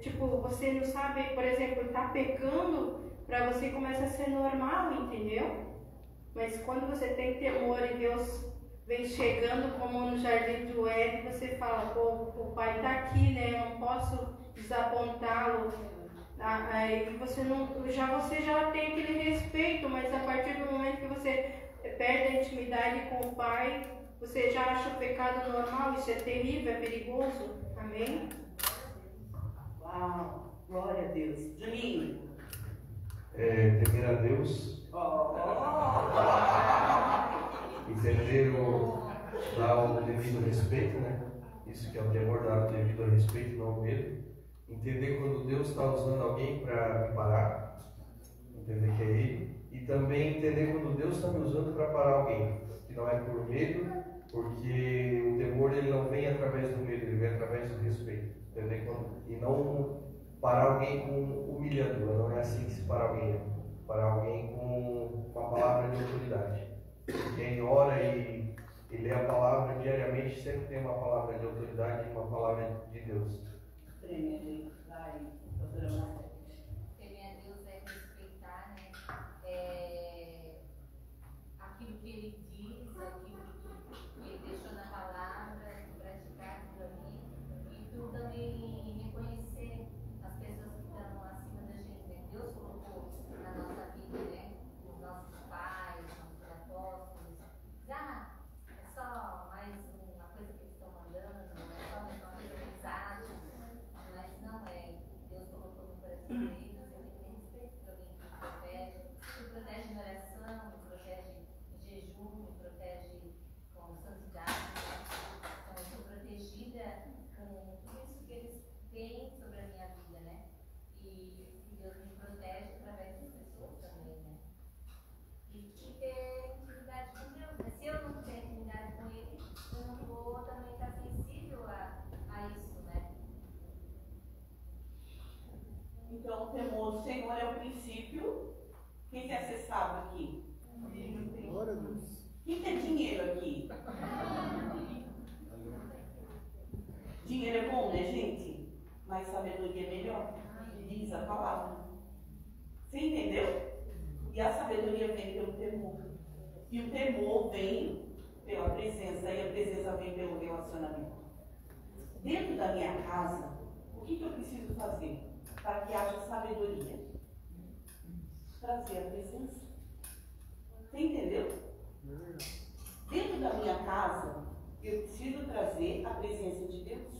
tipo, você não sabe, por exemplo, tá pecando, pra você começa a ser normal, entendeu? Mas quando você tem temor e Deus vem chegando como no jardim do Éden, você fala, pô, o pai tá aqui, né, eu não posso desapontá-lo. Aí você já tem aquele respeito, mas a partir do momento que você perde a intimidade com o pai, você já acha o pecado normal. Isso é terrível, é perigoso. Amém? Uau, glória a Deus. Juninho. Temer a Deus. Entender dar o devido respeito, né? Isso que é o temor, dar o devido respeito, não o medo. Entender quando Deus está usando alguém para me parar, entender que é Ele, e também entender quando Deus está me usando para parar alguém, que não é por medo, porque o temor ele não vem através do medo, ele vem através do respeito, entender quando, e não parar alguém humilhando, não é assim que se para alguém, parar alguém com uma palavra de autoridade. Quem ora e lê a palavra diariamente sempre tem uma palavra de autoridade e uma palavra de Deus. Temer a Deus é respeitar, né? Aquilo que Ele diz, aquilo que Ele deixou na palavra, praticar aquilo ali. E tu também reconhecer as pessoas que estão acima da gente, né? Deus colocou na nossa vida, né? Os nossos pais, nossos apóstolos. É só mais uma coisa que eles estão mandando, não é só mais uma coisa pesada. Mas não é. Deus colocou no coração deles, eu tenho respeito por alguém que me protege na oração, me protege em jejum, me protege com santidade. Então eu sou protegida com tudo isso que eles têm sobre a minha vida, né? E Deus me protege através das pessoas também, né? E ter intimidade com Deus, né? Se eu não tiver intimidade com Ele, eu não vou também estar sensível a isso, né? Então, o temor do Senhor é o princípio. Quem quer ser sábio aqui? Glória a Deus. Quem quer dinheiro aqui? Dinheiro é bom, né, gente? Mas sabedoria é melhor. Diz a palavra. Você entendeu? E a sabedoria vem pelo temor. E o temor vem pela presença. E a presença vem pelo relacionamento. Dentro da minha casa, o que eu preciso fazer para que haja sabedoria? Trazer a presença. Você entendeu? Dentro da minha casa, eu preciso trazer a presença de Deus.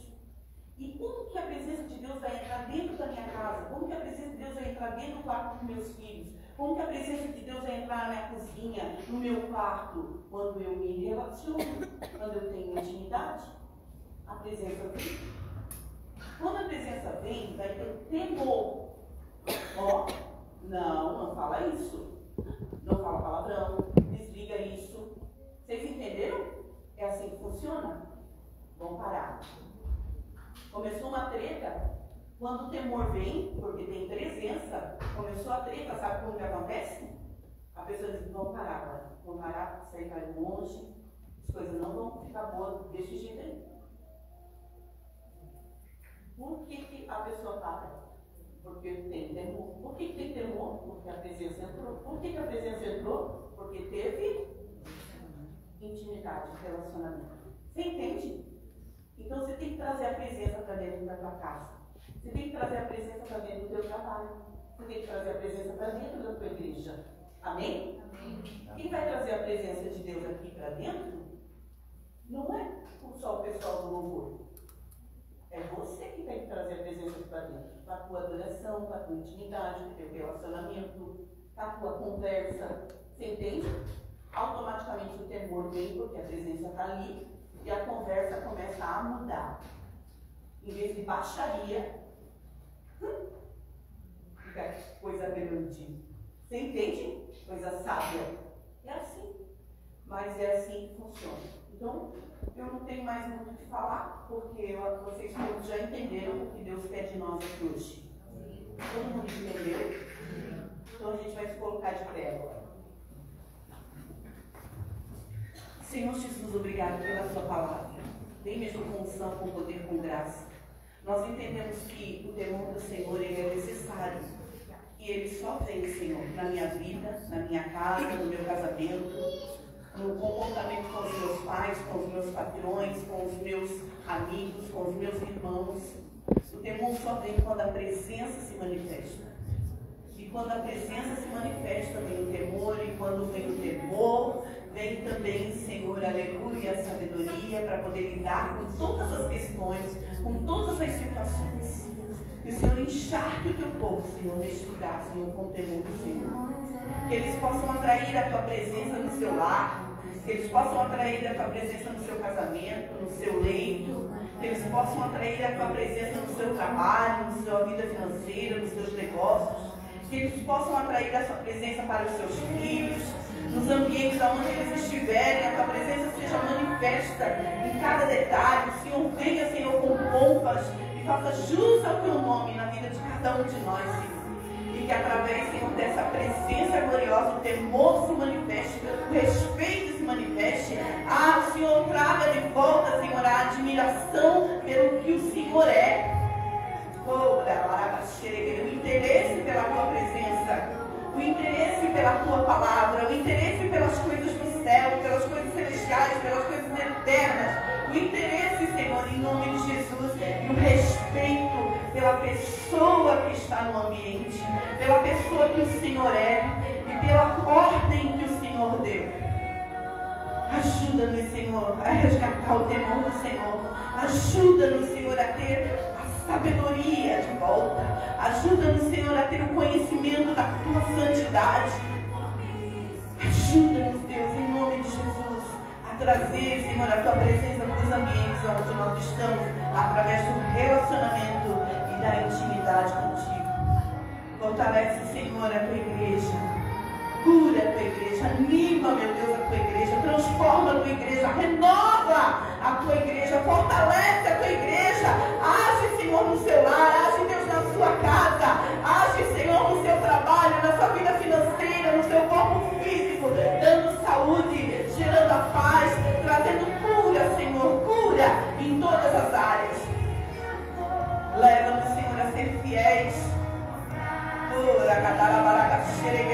E como que a presença de Deus vai entrar dentro da minha casa? Como que a presença de Deus vai entrar dentro do quarto dos meus filhos? Como que a presença de Deus vai entrar na minha cozinha, no meu quarto? Quando eu me relaciono, quando eu tenho intimidade, a presença vem. Quando a presença vem, vai ter temor. Ó, não fala isso. Não fala palavrão, desliga isso. Vocês entenderam? É assim que funciona? Vamos parar. Começou uma treta, quando o temor vem, porque tem presença, começou a treta, sabe como que acontece? A pessoa diz, vamos parar agora, vamos parar, isso aí vai longe, as coisas não vão ficar boas, deixa o jeito aí. Por que a pessoa para? Porque tem temor. Por que tem temor? Porque a presença entrou. Por que a presença entrou? Porque teve intimidade, relacionamento. Você entende? Então você tem que trazer a presença para dentro da tua casa. Você tem que trazer a presença para dentro do teu trabalho. Você tem que trazer a presença para dentro da tua igreja. Amém? Amém. Quem vai trazer a presença de Deus aqui para dentro não é só o pessoal do louvor. É você que tem que trazer a presença para dentro. Com a tua adoração, com a tua intimidade, com o teu relacionamento, com a tua conversa. Você entende? Automaticamente o temor vem porque a presença está ali. E a conversa começa a mudar. Em vez de baixaria, fica coisa grande. Você entende? Coisa sábia. É assim. Mas é assim que funciona. Então, eu não tenho mais muito o que falar, porque vocês todos já entenderam o que Deus quer de nós aqui hoje. Todo mundo entendeu? Então a gente vai se colocar de pé agora. Senhor Jesus, obrigado pela sua palavra. Vem mesmo com unção, com poder, com graça. Nós entendemos que o temor do Senhor ele é necessário. E ele só vem, Senhor, na minha vida, na minha casa, no meu casamento, no comportamento com os meus pais, com os meus patrões, com os meus amigos, com os meus irmãos. O temor só vem quando a presença se manifesta. E quando a presença se manifesta, vem o temor, e quando vem o temor, vem também, Senhor, aleluia, a sabedoria para poder lidar com todas as questões, com todas as situações. Que o Senhor encharque o teu povo, Senhor, neste lugar, Senhor, com o temor do Senhor. Que eles possam atrair a tua presença no seu lar, que eles possam atrair a tua presença no seu casamento, no seu leito, que eles possam atrair a tua presença no seu trabalho, na sua vida financeira, nos seus negócios, que eles possam atrair a sua presença para os seus filhos, nos ambientes onde eles estiverem, a tua presença seja manifesta em cada detalhe. O Senhor venha, Senhor, com pompas e faça jus ao teu nome na vida de cada um de nós, Senhor. E que através, Senhor, dessa presença gloriosa, o temor se manifeste, o respeito se manifeste. O Senhor traga de volta, Senhor, a admiração pelo que o Senhor é. O interesse pela tua presença, o interesse pela tua palavra, o interesse pelas coisas do céu, pelas coisas celestiais, pelas coisas eternas, o interesse, Senhor, em nome de Jesus, e o respeito pela pessoa que está no ambiente, pela pessoa que o Senhor é e pela ordem que o Senhor deu. Ajuda-nos, Senhor, a resgatar o temor do Senhor. Ajuda-nos, Senhor, a ter sabedoria de volta. Ajuda-nos, Senhor, a ter o conhecimento da tua santidade. Ajuda-nos, Deus, em nome de Jesus, a trazer, Senhor, a tua presença nos ambientes onde nós estamos, através do relacionamento e da intimidade contigo. Fortalece, Senhor, a tua igreja. Cura a tua igreja, anima, meu Deus, a tua igreja, transforma a tua igreja, renova a tua igreja, fortalece a tua igreja. Age, Senhor, no seu lar, age, Deus, na sua casa, age, Senhor, no seu trabalho, na sua vida financeira, no seu corpo físico, dando saúde, gerando a paz, trazendo cura, Senhor, cura em todas as áreas. Leva-nos, Senhor, a ser fiéis. Sempre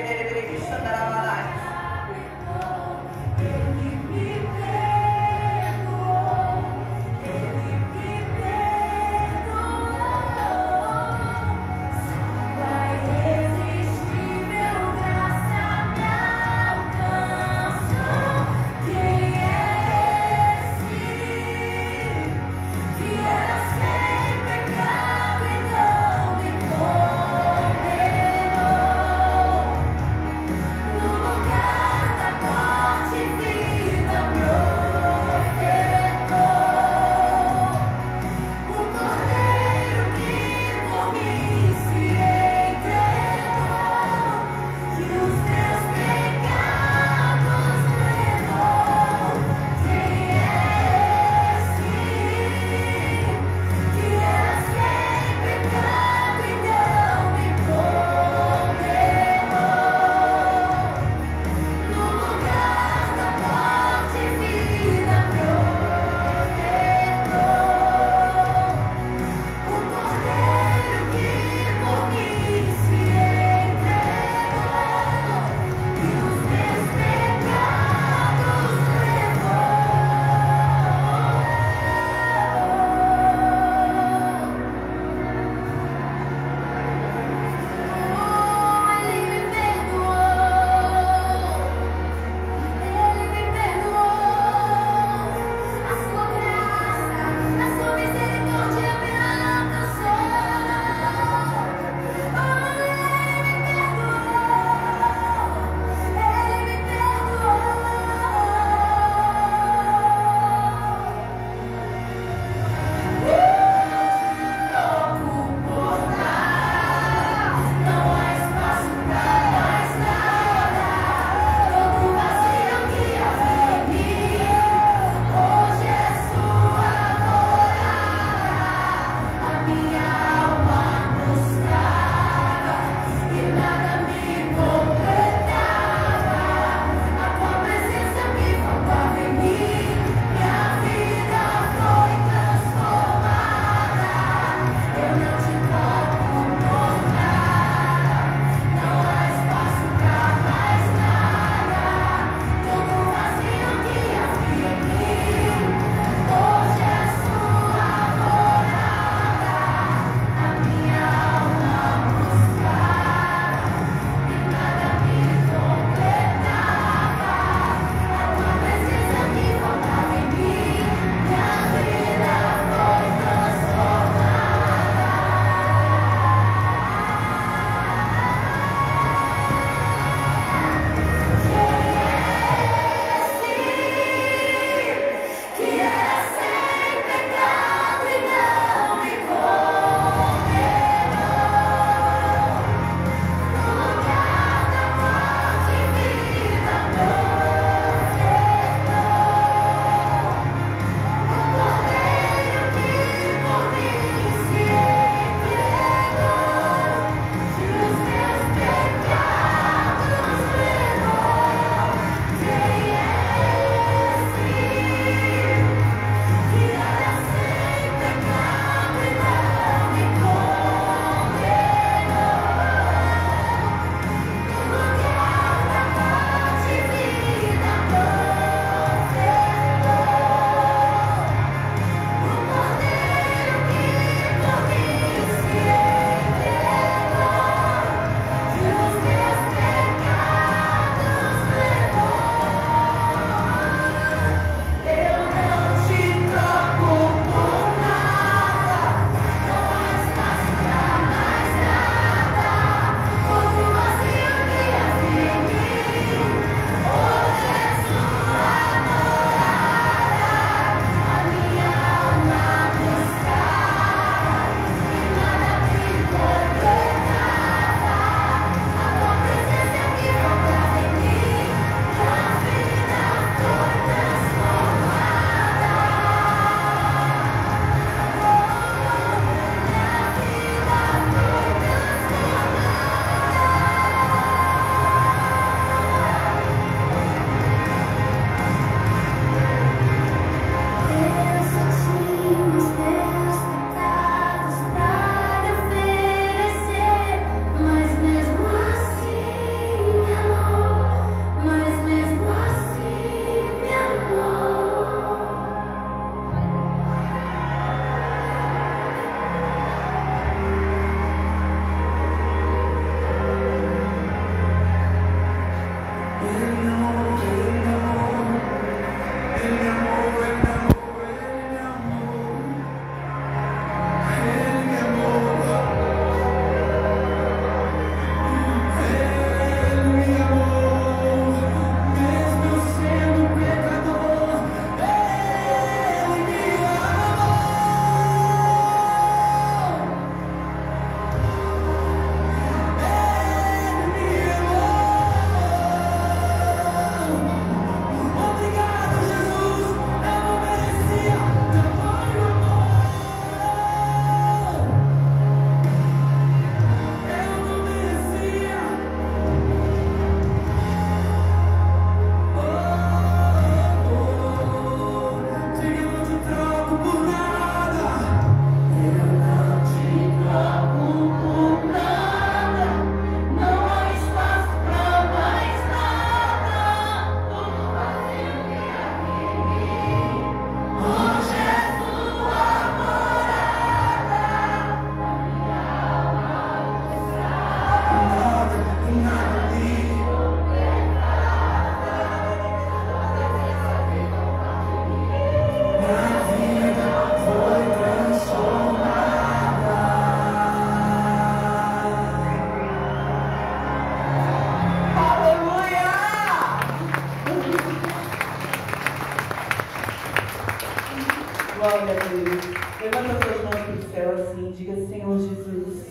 Glória a Deus. Levanta suas mãos para o céu assim, diga: Senhor Jesus,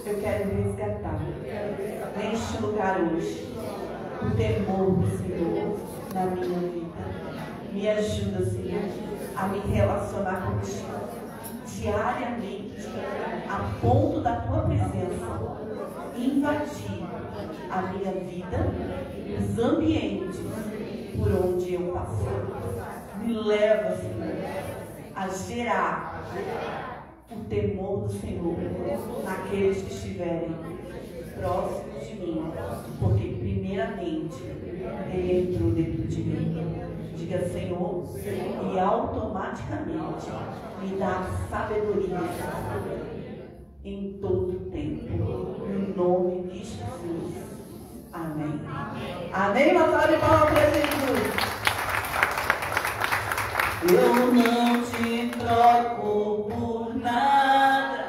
eu quero resgatar neste lugar hoje o temor do Senhor na minha vida. Me ajuda, Senhor, a me relacionar contigo diariamente, a ponto da tua presença invadir a minha vida, os ambientes por onde eu passo. Me leva, Senhor, a gerar o temor do Senhor naqueles que estiverem próximos de mim, porque primeiramente Ele entrou dentro de mim. Diga: Senhor, e automaticamente me dá sabedoria em todo o tempo, no nome de Jesus. Amém. Amém. Uma salva de palmas para Jesus. Eu não te troco por nada.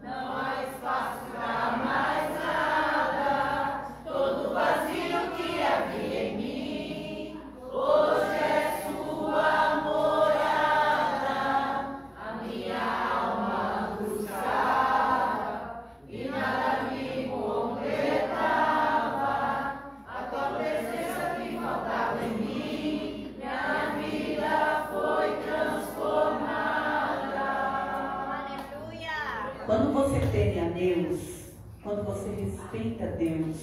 Não há espaço para mais nada. Todo vazio que havia em mim, hoje é sua morada. A minha alma buscava e nada me completava. A tua presença que faltava em mim, minha vida foi transformada. Aleluia! Quando você teme a Deus, quando você respeita Deus,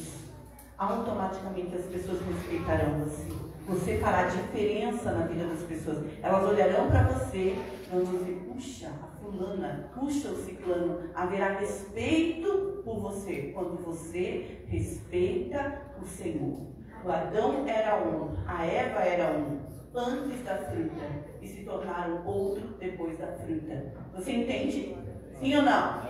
automaticamente as pessoas respeitarão você. Você fará diferença na vida das pessoas. Elas olharão para você e vão dizer: puxa, a fulana, puxa o ciclano. Haverá respeito por você quando você respeita o Senhor. O Adão era um, a Eva era um antes da fruta e se tornaram outro depois da fruta. Você entende? Sim ou não?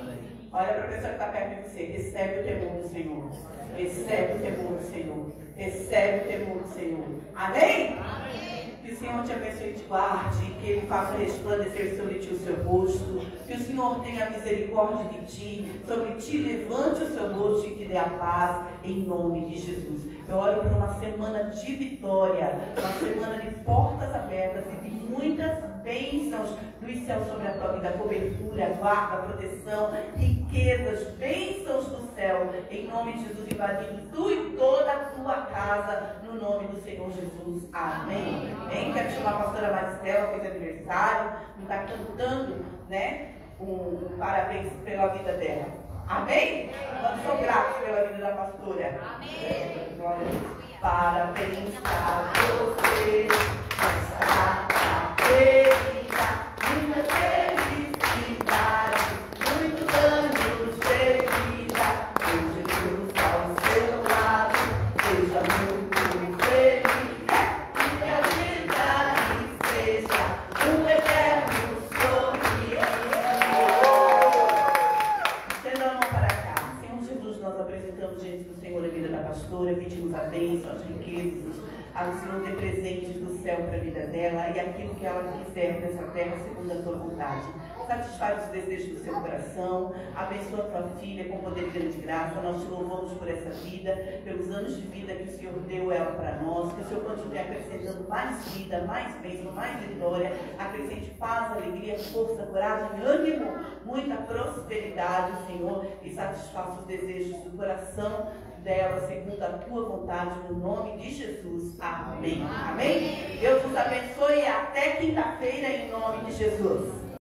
Olha para a pessoa que está perto de você. Recebe o temor do Senhor. Recebe o temor do Senhor. Recebe o temor do Senhor. Amém? Amém. Que o Senhor te abençoe e te guarde. Que Ele faça resplandecer sobre ti o seu rosto. Que o Senhor tenha misericórdia de ti. Sobre ti levante o seu rosto e te dê a paz. Em nome de Jesus. Eu oro por uma semana de vitória. Uma semana de portas abertas e de muitas bênçãos dos céus sobre a tua vida, cobertura, guarda, proteção, riquezas, bênçãos do céu, em nome de Jesus, invadindo tu e toda a tua casa, no nome do Senhor Jesus. Amém. Amém. Quero chamar a pastora Maristela, que fez aniversário, não está cantando, né? Um parabéns pela vida dela. Amém? Eu sou grato pela vida da pastora. Amém. Glória a Deus. Parabéns para você, nesta querida, muita felicidade, muitos anos de vida, com Jesus ao seu lado, seja muito feliz, e que a vida lhe seja um eterno sorriso. Estenda a mão para cá. Senhor Jesus, nós apresentamos diante do Senhor a vida da pastora, pedimos a bênção, as riquezas, ao Senhor dê presentes do céu para a vida dela e aquilo que ela quiser nessa terra, segundo a tua vontade. Satisfaz os desejos do seu coração, abençoa a tua filha com poder e grande graça. Nós te louvamos por essa vida, pelos anos de vida que o Senhor deu ela para nós, que o Senhor continue acrescentando mais vida, mais bênção, mais vitória, acrescente paz, alegria, força, coragem, ânimo, muita prosperidade, Senhor, e satisfaça os desejos do coração dela, segundo a tua vontade, no nome de Jesus. Amém. Amém. Deus nos abençoe e até quinta-feira, em nome de Jesus.